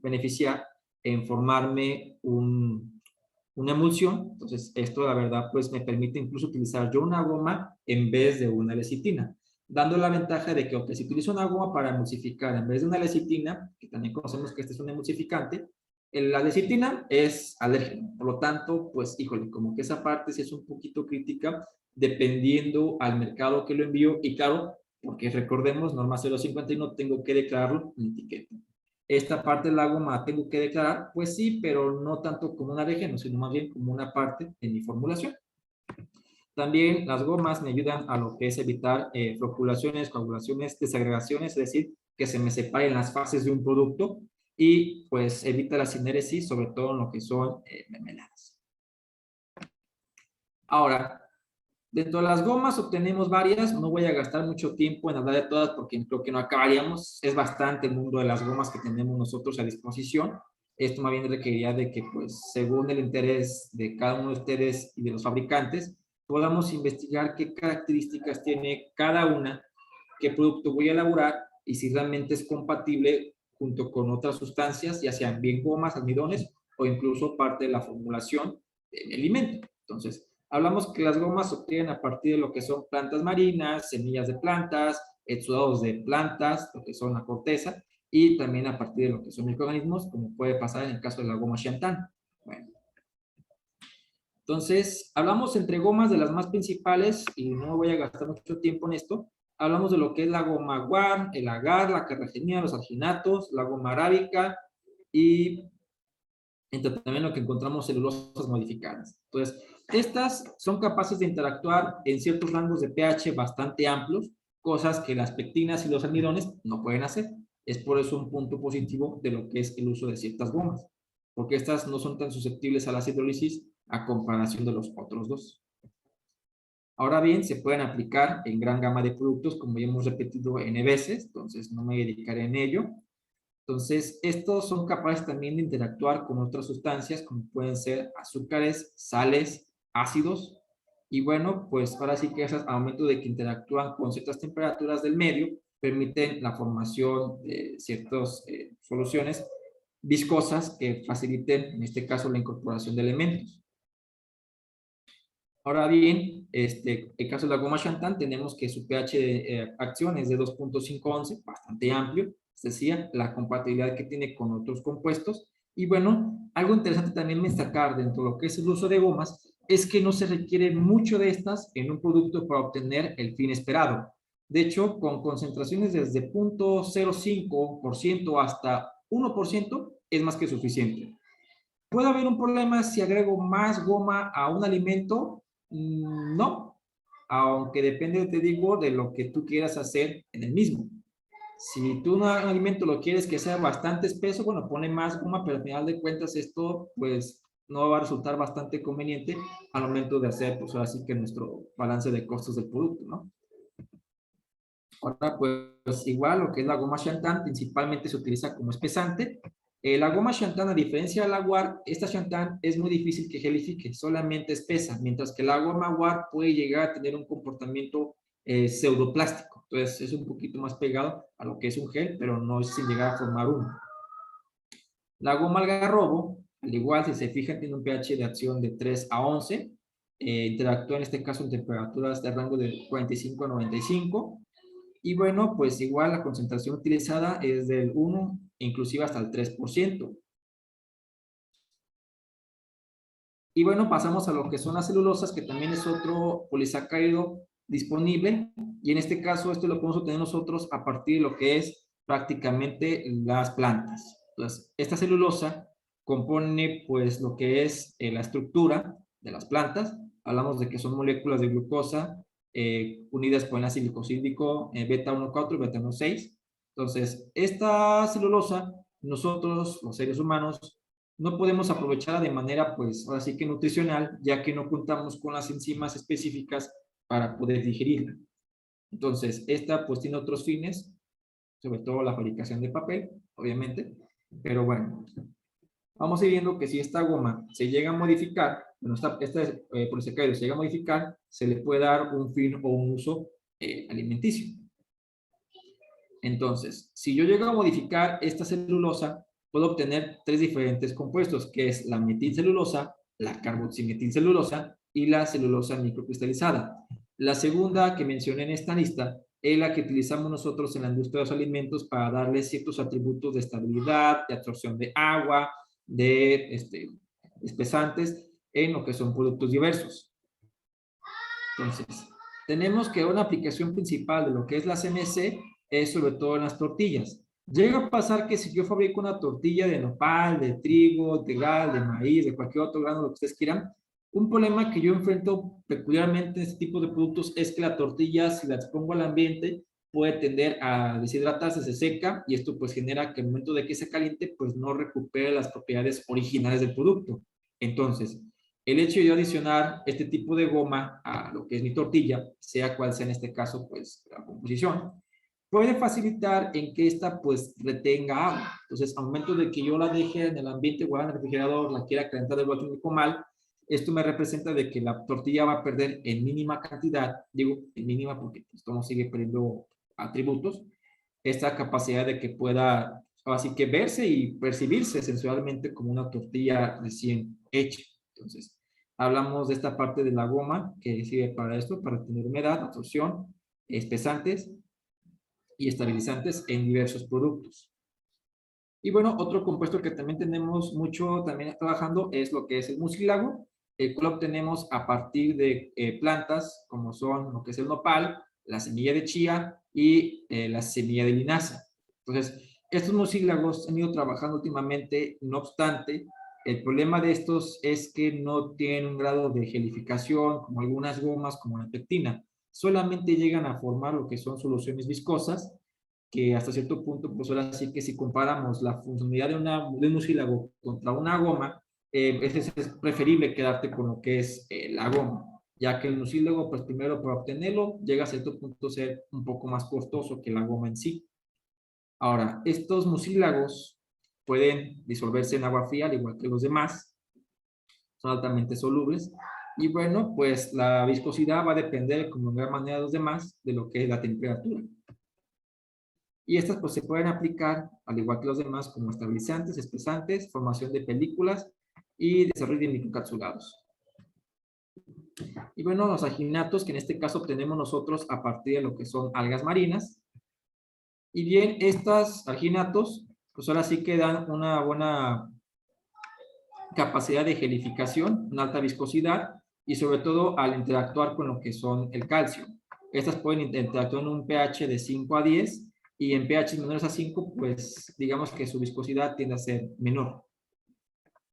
beneficiar en formarme una emulsión. Entonces, esto la verdad pues me permite incluso utilizar yo una goma en vez de una lecitina, dando la ventaja de que, okay, si utilizo una goma para emulsificar en vez de una lecitina, que también conocemos que este es un emulsificante, la lecitina es alérgena, por lo tanto, pues, híjole, como que esa parte sí es un poquito crítica, dependiendo al mercado que lo envío, y claro, porque recordemos, norma 051, tengo que declararlo en etiqueta. Esta parte de la goma tengo que declarar, pues sí, pero no tanto como un alérgeno, sino más bien como una parte de mi formulación. También las gomas me ayudan a lo que es evitar floculaciones, coagulaciones, desagregaciones, es decir, que se me separen las fases de un producto y pues evita la sinéresis, sobre todo en lo que son mermeladas. Ahora, dentro de las gomas obtenemos varias, no voy a gastar mucho tiempo en hablar de todas porque creo que no acabaríamos, es bastante el mundo de las gomas que tenemos nosotros a disposición. Esto más bien requeriría de que, pues, según el interés de cada uno de ustedes y de los fabricantes, podamos investigar qué características tiene cada una, qué producto voy a elaborar y si realmente es compatible junto con otras sustancias, ya sean bien gomas, almidones o incluso parte de la formulación del alimento. Entonces, hablamos que las gomas se obtienen a partir de lo que son plantas marinas, semillas de plantas, exudados de plantas, lo que son la corteza, y también a partir de lo que son microorganismos, como puede pasar en el caso de la goma Shantan. Bueno. Entonces, hablamos entre gomas de las más principales, y no voy a gastar mucho tiempo en esto. Hablamos de lo que es la goma guar, el agar, la carrageenina, los arginatos, la goma arábica, y entre también lo que encontramos celulosas modificadas. Entonces, estas son capaces de interactuar en ciertos rangos de pH bastante amplios, cosas que las pectinas y los almidones no pueden hacer. Es por eso un punto positivo de lo que es el uso de ciertas gomas, porque estas no son tan susceptibles a la hidrólisis a comparación de los otros dos. Ahora bien, se pueden aplicar en gran gama de productos, como ya hemos repetido N veces, entonces no me dedicaré en ello. Entonces, estos son capaces también de interactuar con otras sustancias, como pueden ser azúcares, sales, ácidos. Y bueno, pues ahora sí que esas, al momento de que interactúan con ciertas temperaturas del medio, permiten la formación de ciertas soluciones viscosas que faciliten, en este caso, la incorporación de elementos. Ahora bien, el caso de la goma Xantán, tenemos que su pH de acción es de 2.511, bastante amplio, es decir, la compatibilidad que tiene con otros compuestos. Y bueno, algo interesante también destacar dentro de lo que es el uso de gomas, es que no se requiere mucho de estas en un producto para obtener el fin esperado. De hecho, con concentraciones desde 0.05% hasta 1% es más que suficiente. ¿Puede haber un problema si agrego más goma a un alimento? No, aunque depende, te digo, de lo que tú quieras hacer en el mismo. Si tú un alimento lo quieres que sea bastante espeso, bueno, pone más goma, pero al final de cuentas esto, pues, no va a resultar bastante conveniente al momento de hacer, pues, así que nuestro balance de costos del producto, ¿no? Ahora, pues igual lo que es la goma Xantán principalmente se utiliza como espesante. La goma Xantán, a diferencia de la guar, esta Xantán es muy difícil que gelifique, solamente espesa, mientras que la goma guar puede llegar a tener un comportamiento pseudoplástico. Entonces es un poquito más pegado a lo que es un gel, pero no es sin llegar a formar uno. La goma algarrobo, al igual si se fijan, tiene un pH de acción de 3 a 11. Interactúa en este caso en temperaturas de rango de 45 a 95. Y bueno, pues igual la concentración utilizada es del 1, inclusive hasta el 3%. Y bueno, pasamos a lo que son las celulosas, que también es otro polisacárido disponible. Y en este caso, esto lo podemos obtener nosotros a partir de lo que es prácticamente las plantas. Entonces, esta celulosa compone pues lo que es la estructura de las plantas. Hablamos de que son moléculas de glucosa unidas por el ácido glicosídico beta 1,4 y beta 1,6. Entonces, esta celulosa, nosotros, los seres humanos, no podemos aprovecharla de manera, pues, ahora sí que nutricional, ya que no contamos con las enzimas específicas para poder digerirla. Entonces, esta pues tiene otros fines, sobre todo la fabricación de papel, obviamente, pero bueno, vamos a ir viendo que si esta goma se llega a modificar, bueno, esta polisacario se llega a modificar, se le puede dar un fin o un uso alimenticio. Entonces, si yo llego a modificar esta celulosa, puedo obtener tres diferentes compuestos, que es la metilcelulosa, la carboximetilcelulosa y la celulosa microcristalizada. La segunda que mencioné en esta lista es la que utilizamos nosotros en la industria de los alimentos para darle ciertos atributos de estabilidad, de absorción de agua, de espesantes en lo que son productos diversos. Entonces, tenemos que una aplicación principal de lo que es la CMC es sobre todo en las tortillas. Llega a pasar que si yo fabrico una tortilla de nopal, de trigo, integral, de maíz, de cualquier otro grano, lo que ustedes quieran, un problema que yo enfrento peculiarmente en este tipo de productos es que la tortilla, si la expongo al ambiente, puede tender a deshidratarse, se seca, y esto pues genera que al momento de que se caliente, pues no recupere las propiedades originales del producto. Entonces, el hecho de adicionar este tipo de goma a lo que es mi tortilla, sea cual sea en este caso, pues la composición, puede facilitar en que esta pues retenga agua. Entonces, al momento de que yo la deje en el ambiente o en el refrigerador, la quiera calentar de igual comal, esto me representa de que la tortilla va a perder en mínima cantidad, digo en mínima porque esto no sigue perdiendo atributos, esta capacidad de que pueda así que verse y percibirse sensorialmente como una tortilla recién hecha. Entonces, hablamos de esta parte de la goma que sirve para esto, para tener humedad, absorción, espesantes y estabilizantes en diversos productos. Y bueno, otro compuesto que también tenemos mucho también trabajando es lo que es el mucílago, el cual obtenemos a partir de plantas como son lo que es el nopal, la semilla de chía y la semilla de linaza. Entonces, estos mucílagos han ido trabajando últimamente, no obstante, el problema de estos es que no tienen un grado de gelificación como algunas gomas, como la pectina. Solamente llegan a formar lo que son soluciones viscosas, que hasta cierto punto, pues ahora sí que si comparamos la funcionalidad de un mucílago contra una goma, es preferible quedarte con lo que es la goma, ya que el mucílago, pues primero para obtenerlo, llega a cierto punto a ser un poco más costoso que la goma en sí. Ahora, estos mucílagos pueden disolverse en agua fría, al igual que los demás, son altamente solubles, y bueno, pues la viscosidad va a depender, como en gran manera de los demás, de lo que es la temperatura. Y estas pues se pueden aplicar, al igual que los demás, como estabilizantes, espesantes, formación de películas y desarrollo de microcapsulados. Y bueno, los alginatos que en este caso obtenemos nosotros a partir de lo que son algas marinas. Y bien, estas alginatos, pues ahora sí que dan una buena capacidad de gelificación, una alta viscosidad y sobre todo al interactuar con lo que son el calcio. Estas pueden interactuar en un pH de 5 a 10 y en pH menores a 5, pues digamos que su viscosidad tiende a ser menor.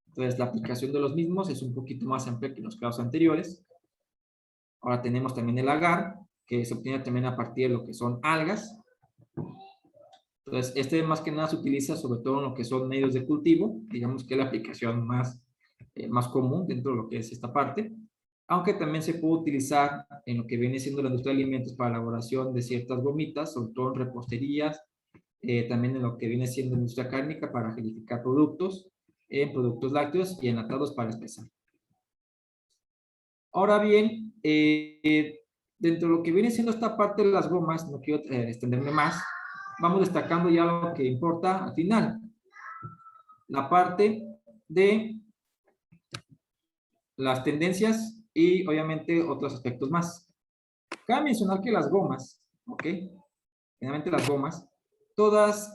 Entonces la aplicación de los mismos es un poquito más amplia que en los casos anteriores. Ahora tenemos también el agar, que se obtiene también a partir de lo que son algas. Entonces, este más que nada se utiliza sobre todo en lo que son medios de cultivo, digamos que es la aplicación más común dentro de lo que es esta parte, aunque también se puede utilizar en lo que viene siendo la industria de alimentos para la elaboración de ciertas gomitas, sobre todo en reposterías, también en lo que viene siendo la industria cárnica para gelificar productos, en productos lácteos y enlatados para espesar. Ahora bien, dentro de lo que viene siendo esta parte de las gomas, no quiero extenderme más, vamos destacando ya lo que importa al final. La parte de las tendencias y obviamente otros aspectos más. Cabe mencionar que las gomas, ¿ok? Generalmente las gomas, todas,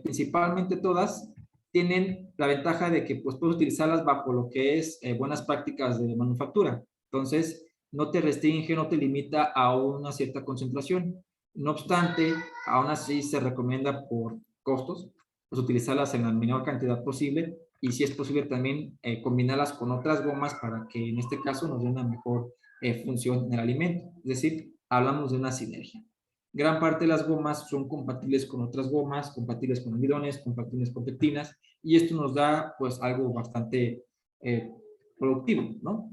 principalmente todas, tienen la ventaja de que pues, puedes utilizarlas bajo lo que es buenas prácticas de manufactura. Entonces, no te restringe, no te limita a una cierta concentración. No obstante, aún así se recomienda por costos, pues utilizarlas en la menor cantidad posible y si es posible también combinarlas con otras gomas para que en este caso nos dé una mejor función en el alimento. Es decir, hablamos de una sinergia. Gran parte de las gomas son compatibles con otras gomas, compatibles con almidones, compatibles con pectinas, y esto nos da pues algo bastante productivo, ¿no?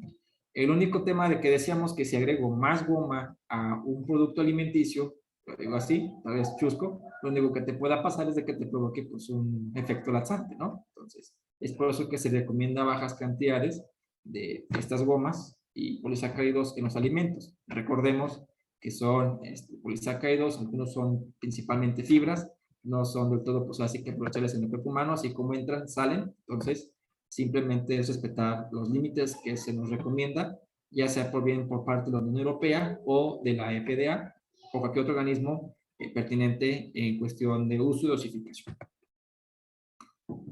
El único tema de que decíamos que si agrego más goma a un producto alimenticio, lo digo así, tal vez chusco, lo único que te pueda pasar es de que te provoque pues un efecto laxante, ¿no? Entonces, es por eso que se recomienda bajas cantidades de estas gomas y polisacáridos en los alimentos. Recordemos que son polisacáridos, algunos son principalmente fibras, no son del todo, pues así que aprovechables en el cuerpo humano, así como entran, salen, entonces simplemente es respetar los límites que se nos recomienda, ya sea por bien por parte de la Unión Europea o de la EPDA o cualquier otro organismo pertinente en cuestión de uso y dosificación.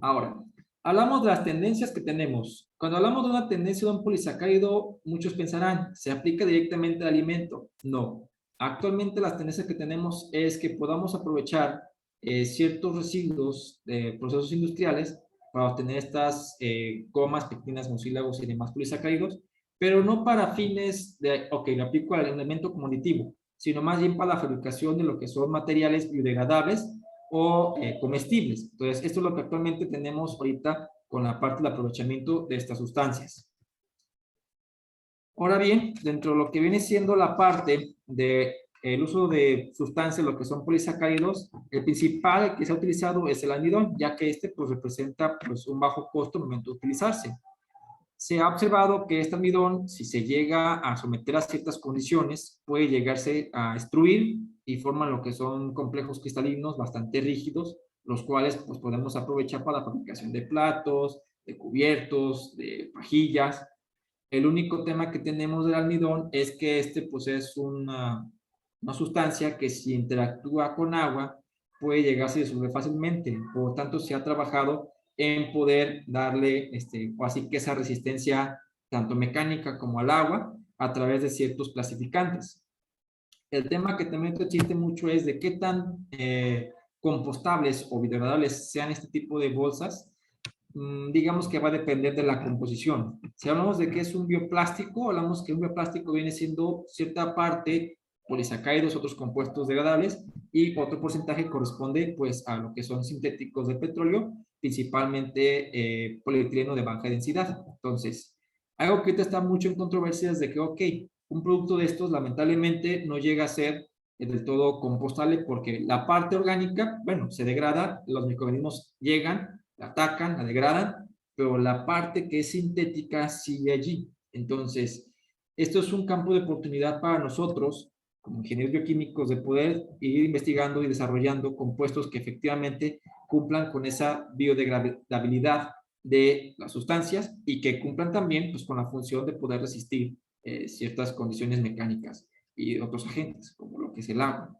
Ahora, hablamos de las tendencias que tenemos. Cuando hablamos de una tendencia de un polisacárido, muchos pensarán, ¿se aplica directamente al alimento? No. Actualmente las tendencias que tenemos es que podamos aprovechar ciertos residuos de procesos industriales para obtener estas gomas, pectinas, mucílagos y demás polisacáridos, pero no para fines de, ok, lo aplico al alimento como aditivo, sino más bien para la fabricación de lo que son materiales biodegradables o comestibles. Entonces, esto es lo que actualmente tenemos ahorita con la parte del aprovechamiento de estas sustancias. Ahora bien, dentro de lo que viene siendo la parte del uso de sustancias, lo que son polisacáridos, el principal que se ha utilizado es el almidón, ya que este pues, representa pues, un bajo costo al momento de utilizarse. Se ha observado que este almidón, si se llega a someter a ciertas condiciones, puede llegarse a destruir y forman lo que son complejos cristalinos bastante rígidos, los cuales pues, podemos aprovechar para la fabricación de platos, de cubiertos, de pajillas. El único tema que tenemos del almidón es que este pues, es una sustancia que si interactúa con agua puede llegarse a disolver fácilmente. Por lo tanto, se ha trabajado en poder darle o así que esa resistencia tanto mecánica como al agua a través de ciertos clasificantes. El tema que también existe mucho es de qué tan compostables o biodegradables sean este tipo de bolsas. Digamos que va a depender de la composición. Si hablamos de que es un bioplástico, hablamos que un bioplástico viene siendo cierta parte polisacáridos, otros compuestos degradables y otro porcentaje corresponde pues a lo que son sintéticos de petróleo, principalmente polietileno de baja densidad. Entonces, algo que ahorita está mucho en controversia es de que, ok, un producto de estos lamentablemente no llega a ser del todo compostable porque la parte orgánica, bueno, se degrada, los microorganismos llegan, la atacan, la degradan, pero la parte que es sintética sigue allí. Entonces, esto es un campo de oportunidad para nosotros, como ingenieros bioquímicos, de poder ir investigando y desarrollando compuestos que efectivamente cumplan con esa biodegradabilidad de las sustancias y que cumplan también pues, con la función de poder resistir ciertas condiciones mecánicas y otros agentes, como lo que es el agua.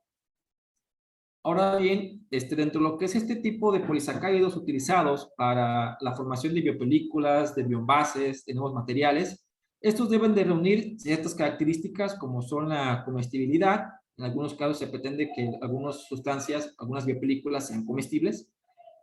Ahora bien, dentro de lo que es este tipo de polisacáridos utilizados para la formación de biopelículas, de bioenvases, de nuevos materiales, estos deben de reunir ciertas características como son la comestibilidad. En algunos casos se pretende que algunas sustancias, algunas biopelículas sean comestibles.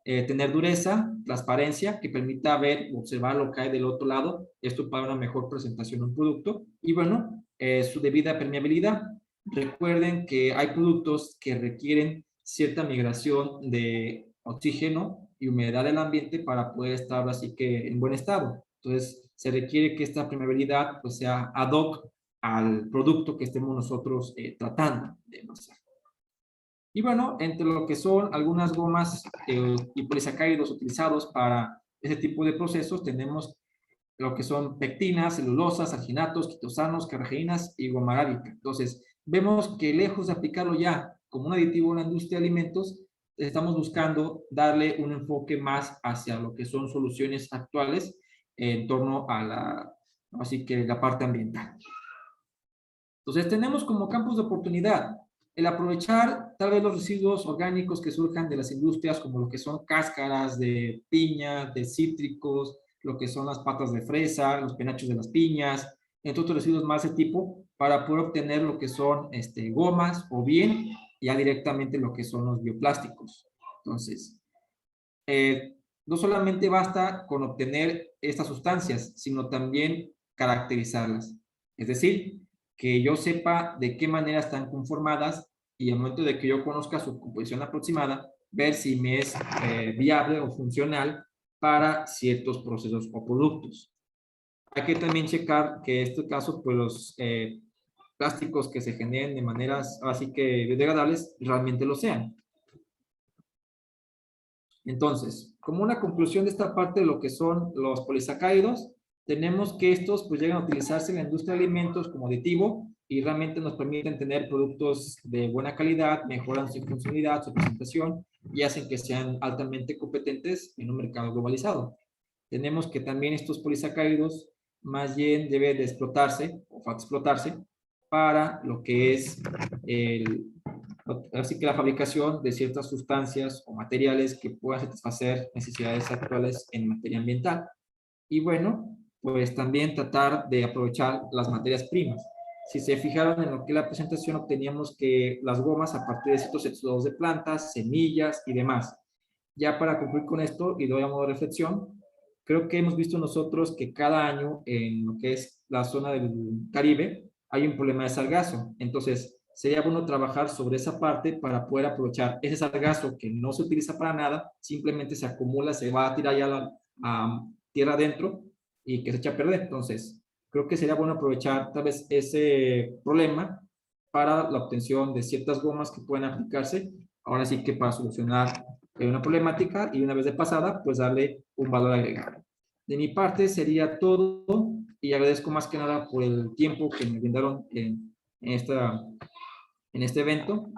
Tener dureza, transparencia, que permita ver, observar lo que hay del otro lado, esto para una mejor presentación de un producto. Y bueno, su debida permeabilidad. Recuerden que hay productos que requieren cierta migración de oxígeno y humedad del ambiente para poder estar así que en buen estado. Entonces, se requiere que esta permeabilidad pues, sea ad hoc al producto que estemos nosotros tratando de envasar. Y bueno, entre lo que son algunas gomas y polisacáridos utilizados para ese tipo de procesos, tenemos lo que son pectinas, celulosas, alginatos, quitosanos, carrageinas y goma arábica. Entonces, vemos que lejos de aplicarlo ya como un aditivo en la industria de alimentos, estamos buscando darle un enfoque más hacia lo que son soluciones actuales en torno a así que la parte ambiental. Entonces, tenemos como campos de oportunidad el aprovechar tal vez los residuos orgánicos que surjan de las industrias, como lo que son cáscaras de piña, de cítricos, lo que son las patas de fresa, los penachos de las piñas, entre otros residuos más de tipo, para poder obtener lo que son gomas o bien ya directamente lo que son los bioplásticos. Entonces, no solamente basta con obtener estas sustancias, sino también caracterizarlas. Es decir, que yo sepa de qué manera están conformadas y al momento de que yo conozca su composición aproximada, ver si me es viable o funcional para ciertos procesos o productos. Hay que también checar que en este caso, pues los plásticos que se generen de maneras así que biodegradables realmente lo sean. Entonces, como una conclusión de esta parte de lo que son los polisacáridos, tenemos que estos pues llegan a utilizarse en la industria de alimentos como aditivo y realmente nos permiten tener productos de buena calidad, mejoran su funcionalidad, su presentación y hacen que sean altamente competentes en un mercado globalizado. Tenemos que también estos polisacáridos más bien deben de explotarse o explotarse para lo que es así que la fabricación de ciertas sustancias o materiales que puedan satisfacer necesidades actuales en materia ambiental. Y bueno, pues también tratar de aprovechar las materias primas. Si se fijaron en lo que la presentación, obteníamos que las gomas a partir de ciertos exudados de plantas, semillas y demás. Ya para concluir con esto y doy a modo de reflexión, creo que hemos visto nosotros que cada año en lo que es la zona del Caribe hay un problema de sargazo. Entonces, sería bueno trabajar sobre esa parte para poder aprovechar ese sargazo que no se utiliza para nada, simplemente se acumula, se va a tirar ya a tierra adentro y que se echa a perder. Entonces, creo que sería bueno aprovechar tal vez ese problema para la obtención de ciertas gomas que pueden aplicarse, ahora sí que para solucionar una problemática y una vez de pasada, pues darle un valor agregado. De mi parte sería todo y agradezco más que nada por el tiempo que me brindaron en este evento.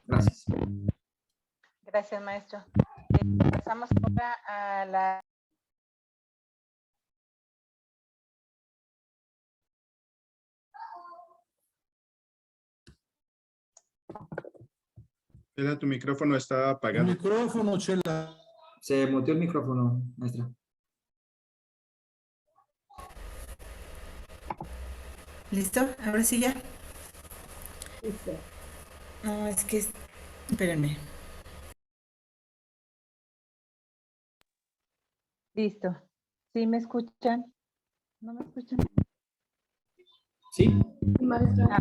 Gracias. Gracias, maestro. Pasamos ahora a la... Chela, tu micrófono está apagado. Micrófono, Chela. Se muteó el micrófono, maestra. ¿Listo? Ahora sí ya. Listo. No, es que... Espérenme. Listo. ¿Sí me escuchan? ¿No me escuchan? ¿Sí? Ah,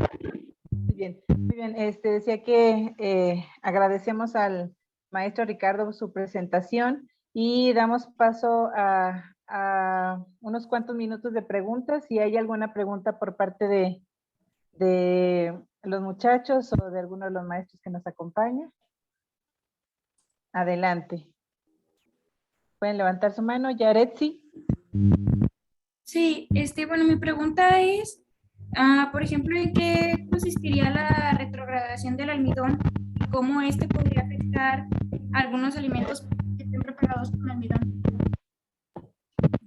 muy bien, muy bien. Decía que agradecemos al maestro Ricardo su presentación y damos paso a unos cuantos minutos de preguntas. Si hay alguna pregunta por parte de los muchachos o de alguno de los maestros que nos acompaña? Adelante. Pueden levantar su mano. Yaretsi. Sí, bueno, mi pregunta es, por ejemplo, ¿en qué consistiría la retrogradación del almidón? ¿Cómo podría afectar a algunos alimentos que estén preparados con almidón?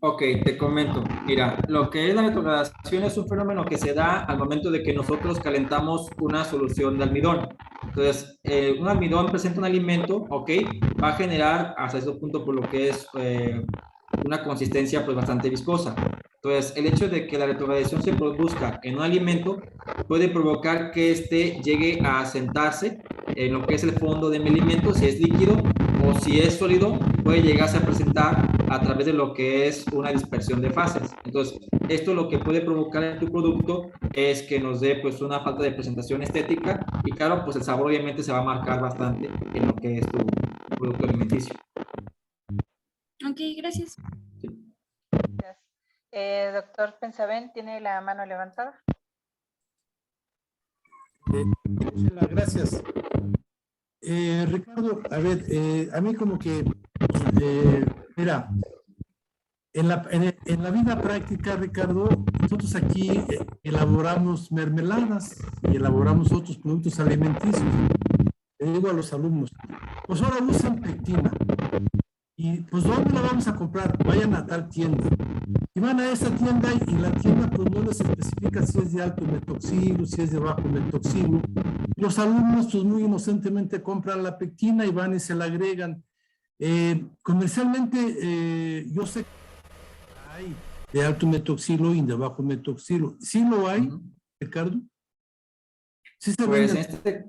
Ok, te comento. Mira, lo que es la retrogradación es un fenómeno que se da al momento de que nosotros calentamos una solución de almidón. Entonces, un almidón presenta un alimento, ok, va a generar hasta ese punto por lo que es una consistencia pues bastante viscosa. Entonces, el hecho de que la retrogradación se produzca en un alimento puede provocar que éste llegue a asentarse en lo que es el fondo de mi alimento, si es líquido o si es sólido, puede llegarse a presentar a través de lo que es una dispersión de fases. Entonces, esto lo que puede provocar en tu producto es que nos dé pues una falta de presentación estética y claro, pues el sabor obviamente se va a marcar bastante en lo que es tu producto alimenticio. Ok, gracias. Doctor Pensabén, ¿tiene la mano levantada? Gracias. Ricardo, a ver, a mí como que, mira, en la vida práctica, Ricardo, nosotros aquí elaboramos mermeladas y elaboramos otros productos alimenticios. Le digo a los alumnos, pues ahora usen pectina. Y pues ¿dónde la vamos a comprar? Vayan a tal tienda. Y van a esa tienda y la tienda pues no les especifica si es de alto metoxilo, si es de bajo metoxilo. Los alumnos pues muy inocentemente compran la pectina y van y se la agregan. Comercialmente yo sé que hay de alto metoxilo y de bajo metoxilo. ¿Sí lo hay, Ricardo? ¿Sí se Pues vende?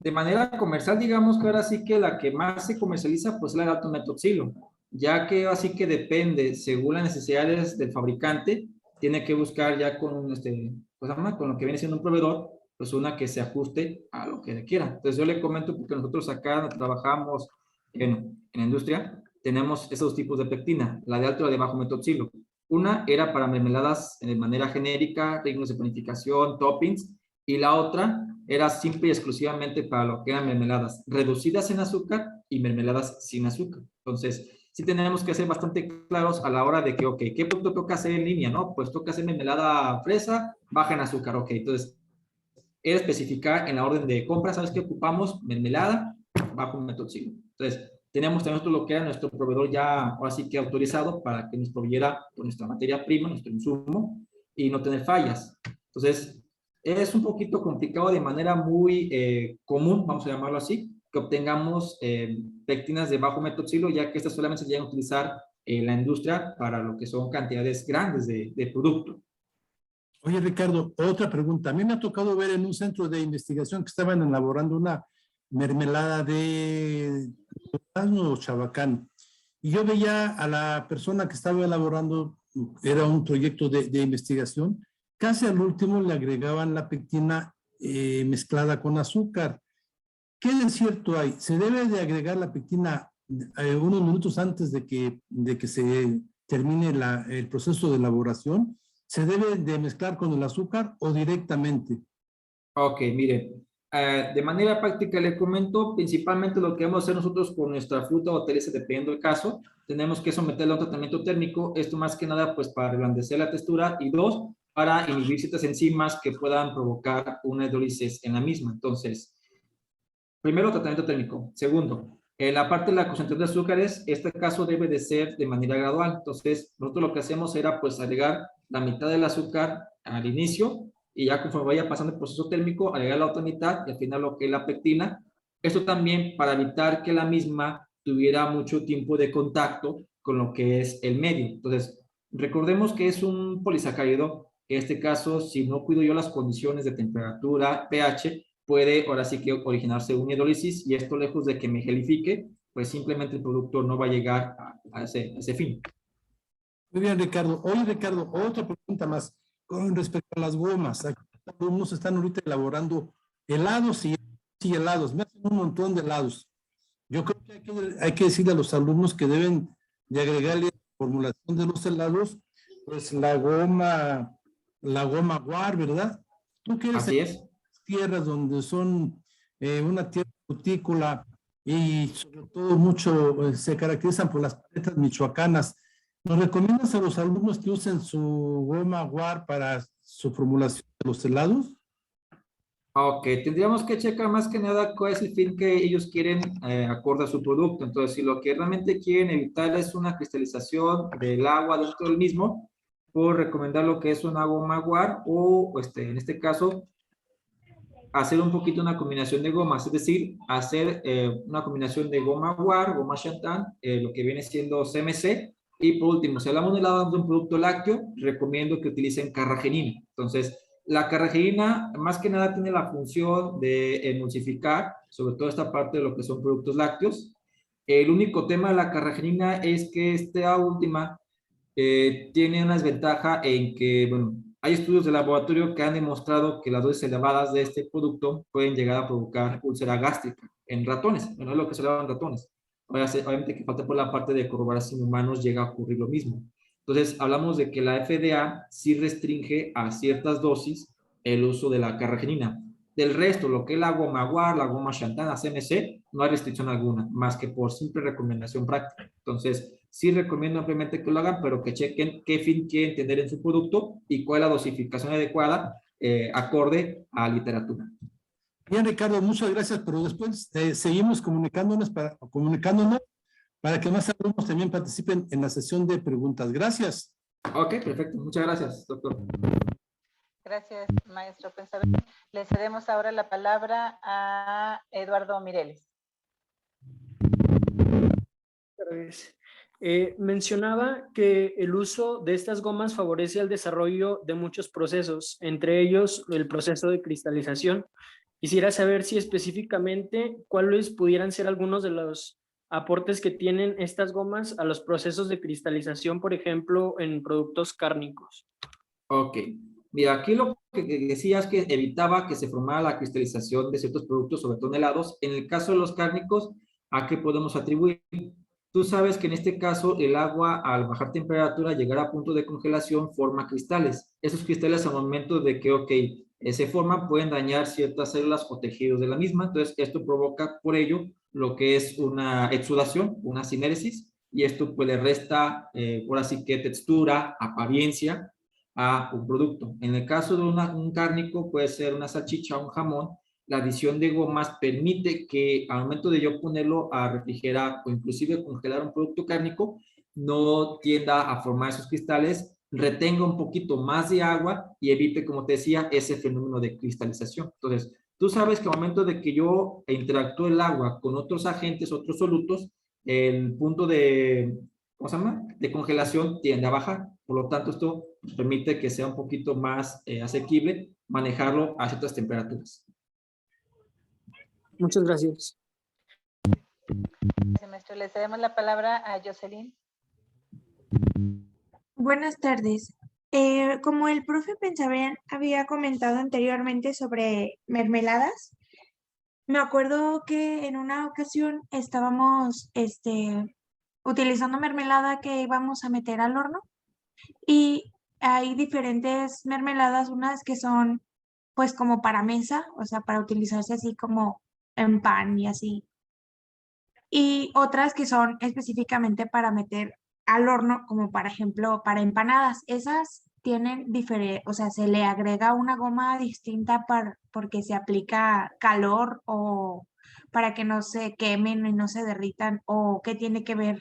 De manera comercial, digamos que ahora sí que la que más se comercializa pues es la de alto metoxilo, ya que así que depende, según las necesidades del fabricante, tiene que buscar ya con, pues, con lo que viene siendo un proveedor, pues una que se ajuste a lo que le quiera. Entonces yo le comento porque nosotros acá trabajamos en la industria, tenemos esos tipos de pectina, la de alto y la de bajo metoxilo. Una era para mermeladas de manera genérica, rellenos de panificación, toppings, y la otra era simple y exclusivamente para lo que eran mermeladas reducidas en azúcar y mermeladas sin azúcar. Entonces, sí tenemos que ser bastante claros a la hora de que, ok, ¿qué producto toca hacer en línea, no? Pues toca hacer mermelada fresa, baja en azúcar, ok. Entonces, era especificar en la orden de compra, ¿sabes qué ocupamos? Mermelada, bajo metoxilo. Entonces, tenemos nosotros lo que era nuestro proveedor ya, ahora sí que autorizado para que nos proveyera pues, nuestra materia prima, nuestro insumo, y no tener fallas. Entonces, es un poquito complicado de manera muy común, vamos a llamarlo así, que obtengamos pectinas de bajo metoxilo, ya que estas solamente se llegan a utilizar en la industria para lo que son cantidades grandes de producto. Oye, Ricardo, otra pregunta. A mí me ha tocado ver en un centro de investigación que estaban elaborando una mermelada de durazno o chabacán. Y yo veía a la persona que estaba elaborando, era un proyecto de investigación, casi al último le agregaban la pectina mezclada con azúcar. ¿Qué de cierto hay? ¿Se debe de agregar la pectina unos minutos antes de que se termine el proceso de elaboración? ¿Se debe de mezclar con el azúcar o directamente? Ok, mire, de manera práctica le comento, principalmente lo que vamos a hacer nosotros con nuestra fruta o hortaliza, dependiendo del caso, tenemos que someterla a un tratamiento térmico, esto más que nada pues para reblandecer la textura y dos, para inhibir ciertas enzimas que puedan provocar una hidrólisis en la misma. Entonces, primero, tratamiento térmico. Segundo, en la parte de la concentración de azúcares, este caso debe de ser de manera gradual. Entonces, nosotros lo que hacemos era pues agregar la mitad del azúcar al inicio y ya conforme vaya pasando el proceso térmico, agregar la otra mitad y al final lo que es la pectina. Esto también para evitar que la misma tuviera mucho tiempo de contacto con lo que es el medio. Entonces, recordemos que es un polisacárido. En este caso, si no cuido yo las condiciones de temperatura, pH, puede ahora sí que originarse una hidrólisis y esto lejos de que me gelifique, pues simplemente el producto no va a llegar a ese fin. Muy bien, Ricardo. Oye, Ricardo, otra pregunta más con respecto a las gomas. Aquí los alumnos están ahorita elaborando helados y helados. Me hacen un montón de helados. Yo creo que hay que decirle a los alumnos que deben de agregarle a la formulación de los helados, pues la goma guar, ¿verdad? Tú que eres Así es. tierras donde son una tierra frutícola y sobre todo mucho se caracterizan por las paletas michoacanas, ¿nos recomiendas a los alumnos que usen su goma guar para su formulación de los helados? Ok, tendríamos que checar más que nada cuál es el fin que ellos quieren acorde a su producto. Entonces, si lo que realmente quieren evitar es una cristalización del agua dentro del mismo, puedo recomendar lo que es una goma guar o, en este caso, hacer un poquito una combinación de gomas, es decir, hacer una combinación de goma guar, goma Shantan, lo que viene siendo CMC, y por último, si hablamos de un producto lácteo, recomiendo que utilicen carragenina. Entonces, la carragenina más que nada tiene la función de emulsificar, sobre todo esta parte de lo que son productos lácteos. El único tema de la carragenina es que esta última tiene una desventaja en que, bueno, hay estudios de laboratorio que han demostrado que las dosis elevadas de este producto pueden llegar a provocar úlcera gástrica en ratones. Bueno, es lo que se llama en ratones. Obviamente que falta por la parte de corroborar si en humanos llega a ocurrir lo mismo. Entonces, hablamos de que la FDA sí restringe a ciertas dosis el uso de la carragenina. Del resto, lo que es la goma guar, la goma Shantan, la CMC, no hay restricción alguna, más que por simple recomendación práctica. Entonces, sí recomiendo ampliamente que lo hagan, pero que chequen qué fin quieren tener en su producto y cuál es la dosificación adecuada acorde a literatura. Bien, Ricardo, muchas gracias, pero después seguimos comunicándonos para que más alumnos también participen en la sesión de preguntas. Gracias. Ok, perfecto. Muchas gracias, doctor. Gracias, maestro Pensaben. Le cedemos ahora la palabra a Eduardo Mireles. Mencionaba que el uso de estas gomas favorece el desarrollo de muchos procesos, entre ellos el proceso de cristalización. Quisiera saber si específicamente cuáles pudieran ser algunos de los aportes que tienen estas gomas a los procesos de cristalización, por ejemplo, en productos cárnicos. Ok. Mira, aquí lo que decía es que evitaba que se formara la cristalización de ciertos productos, sobre todo en helados. En el caso de los cárnicos, ¿a qué podemos atribuir? Tú sabes que en este caso el agua al bajar temperatura, llegar a punto de congelación, forma cristales. Esos cristales al momento de que, se forman, pueden dañar ciertas células o tejidos de la misma. Entonces, esto provoca por ello lo que es una exudación, una sinéresis, y esto pues le resta, por así que textura, apariencia a un producto. En el caso de un cárnico, puede ser una salchicha o un jamón, la adición de gomas permite que al momento de yo ponerlo a refrigerar o inclusive congelar un producto cárnico, no tienda a formar esos cristales, retenga un poquito más de agua y evite, como te decía, ese fenómeno de cristalización. Entonces, tú sabes que al momento de que yo interactúe el agua con otros agentes, otros solutos, el punto de, ¿cómo se llama?, de congelación tiende a bajar. Por lo tanto, esto permite que sea un poquito más asequible manejarlo a ciertas temperaturas. Muchas gracias. Gracias, maestro. Le cedemos la palabra a Jocelyn. Buenas tardes. Como el profe Pensaben había comentado anteriormente sobre mermeladas, me acuerdo que en una ocasión estábamos utilizando mermelada que íbamos a meter al horno y hay diferentes mermeladas, unas que son pues como para mesa, o sea, para utilizarse así como en pan y así. Y otras que son específicamente para meter al horno, como por ejemplo para empanadas. Esas tienen diferente, o sea, se le agrega una goma distinta porque se aplica calor o para que no se quemen y no se derritan, o qué tiene que ver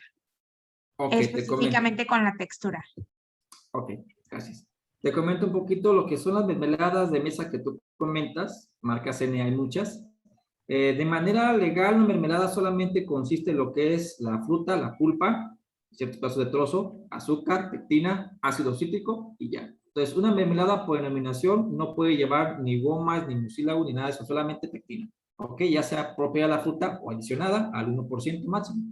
específicamente con la textura. Ok, gracias. Te comento un poquito lo que son las mermeladas de mesa que tú comentas, marcas N hay muchas. De manera legal, una mermelada solamente consiste en lo que es la fruta, la pulpa, ciertos pedazos de trozo, azúcar, pectina, ácido cítrico y ya. Entonces, una mermelada por denominación no puede llevar ni gomas, ni mucílago, ni nada de eso, solamente pectina. Ok, ya sea propia de la fruta o adicionada al 1% máximo.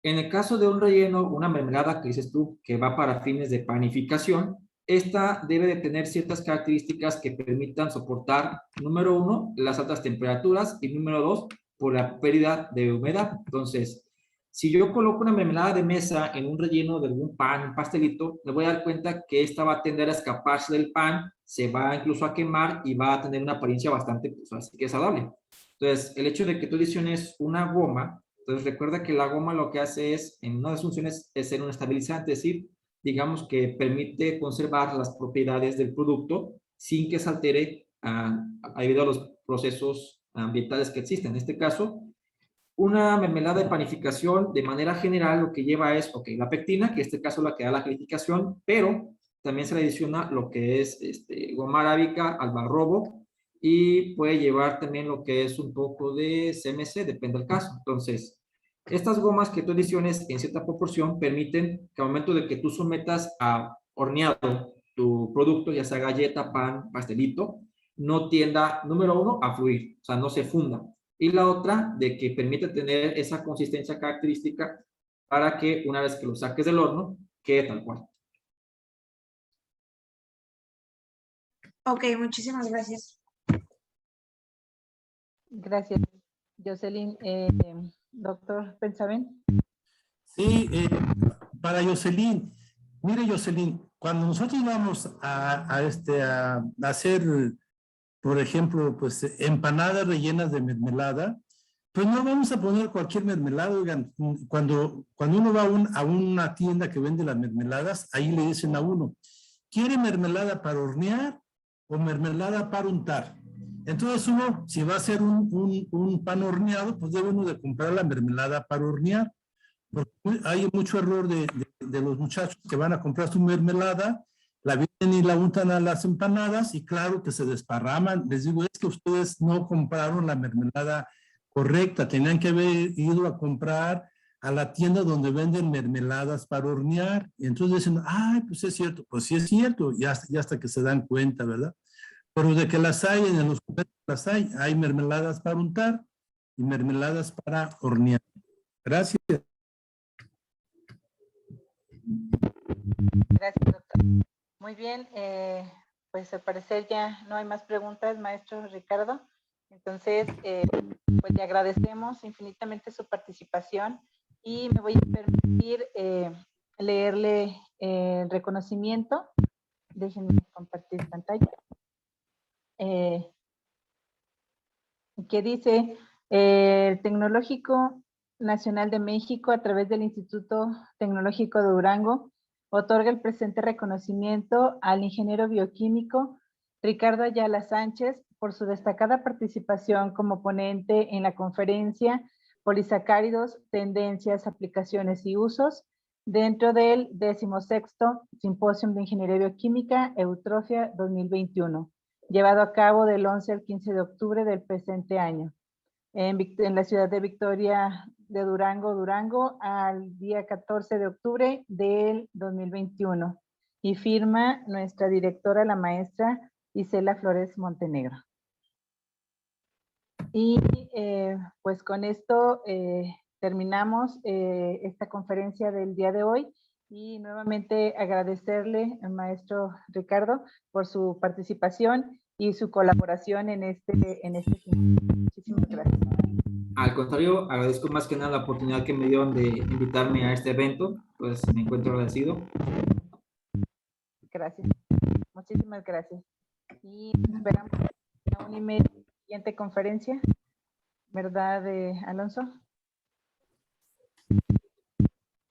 En el caso de un relleno, una mermelada que dices tú que va para fines de panificación, esta debe de tener ciertas características que permitan soportar, número 1, las altas temperaturas y número 2, por la pérdida de humedad. Entonces, Si yo coloco una mermelada de mesa en un relleno de algún pan, un pastelito, me voy a dar cuenta que esta va a tender a escaparse del pan, se va incluso a quemar y va a tener una apariencia bastante, pues, así que desagradable. Entonces, el hecho de que tú adiciones una goma, entonces recuerda que la goma lo que hace es, en una de sus funciones, es ser un estabilizante, es decir, digamos que permite conservar las propiedades del producto sin que se altere debido a los procesos ambientales que existen. En este caso, una mermelada de panificación, de manera general, lo que lleva es, ok, la pectina, que en este caso la que da la calificación, pero también se le adiciona lo que es goma arábica, algarrobo, y puede llevar también lo que es un poco de CMC, depende del caso. Entonces, estas gomas que tú adiciones en cierta proporción permiten que al momento de que tú sometas a horneado tu producto, ya sea galleta, pan, pastelito, no tienda, número uno, a fluir, o sea, no se funda. Y la otra, de que permite tener esa consistencia característica para que una vez que lo saques del horno, quede tal cual. Ok, muchísimas gracias. Gracias, Jocelyn. Doctor Pensaben. Sí, para Jocelyn. Mire, Jocelyn, cuando nosotros vamos a hacer, por ejemplo, pues empanadas rellenas de mermelada, pues no vamos a poner cualquier mermelada. Oigan, cuando uno va a una tienda que vende las mermeladas, ahí le dicen a uno, ¿quiere mermelada para hornear o mermelada para untar? Entonces uno, si va a hacer un pan horneado, pues debe uno de comprar la mermelada para hornear. Porque hay mucho error de los muchachos que van a comprar su mermelada, la vienen y la untan a las empanadas y claro que se desparraman. Les digo, es que ustedes no compraron la mermelada correcta, tenían que haber ido a comprar a la tienda donde venden mermeladas para hornear. Y entonces dicen, ay, pues es cierto. Pues sí es cierto, ya hasta que se dan cuenta, ¿verdad? Pero de que las hay, en los comercios las hay mermeladas para untar y mermeladas para hornear. Gracias. Gracias, doctor. Muy bien, pues al parecer ya no hay más preguntas, maestro Ricardo. Entonces, pues le agradecemos infinitamente su participación y me voy a permitir leerle el reconocimiento. Déjenme compartir pantalla. Que dice, el Tecnológico Nacional de México, a través del Instituto Tecnológico de Durango, otorga el presente reconocimiento al ingeniero bioquímico Ricardo Ayala Sánchez por su destacada participación como ponente en la conferencia Polisacáridos, Tendencias, Aplicaciones y Usos dentro del 16º Simposio de Ingeniería Bioquímica Eutrofia 2021, llevado a cabo del 11 al 15 de octubre del presente año, en la ciudad de Victoria de Durango, al día 14 de octubre del 2021. Y firma nuestra directora, la maestra Isela Flores Montenegro. Y pues con esto terminamos esta conferencia del día de hoy. Y nuevamente agradecerle al maestro Ricardo por su participación y su colaboración en este Muchísimas gracias. Al contrario, agradezco más que nada la oportunidad que me dieron de invitarme a este evento, pues me encuentro agradecido. Gracias, muchísimas gracias. Y esperamos a un email siguiente conferencia, ¿verdad, Alonso?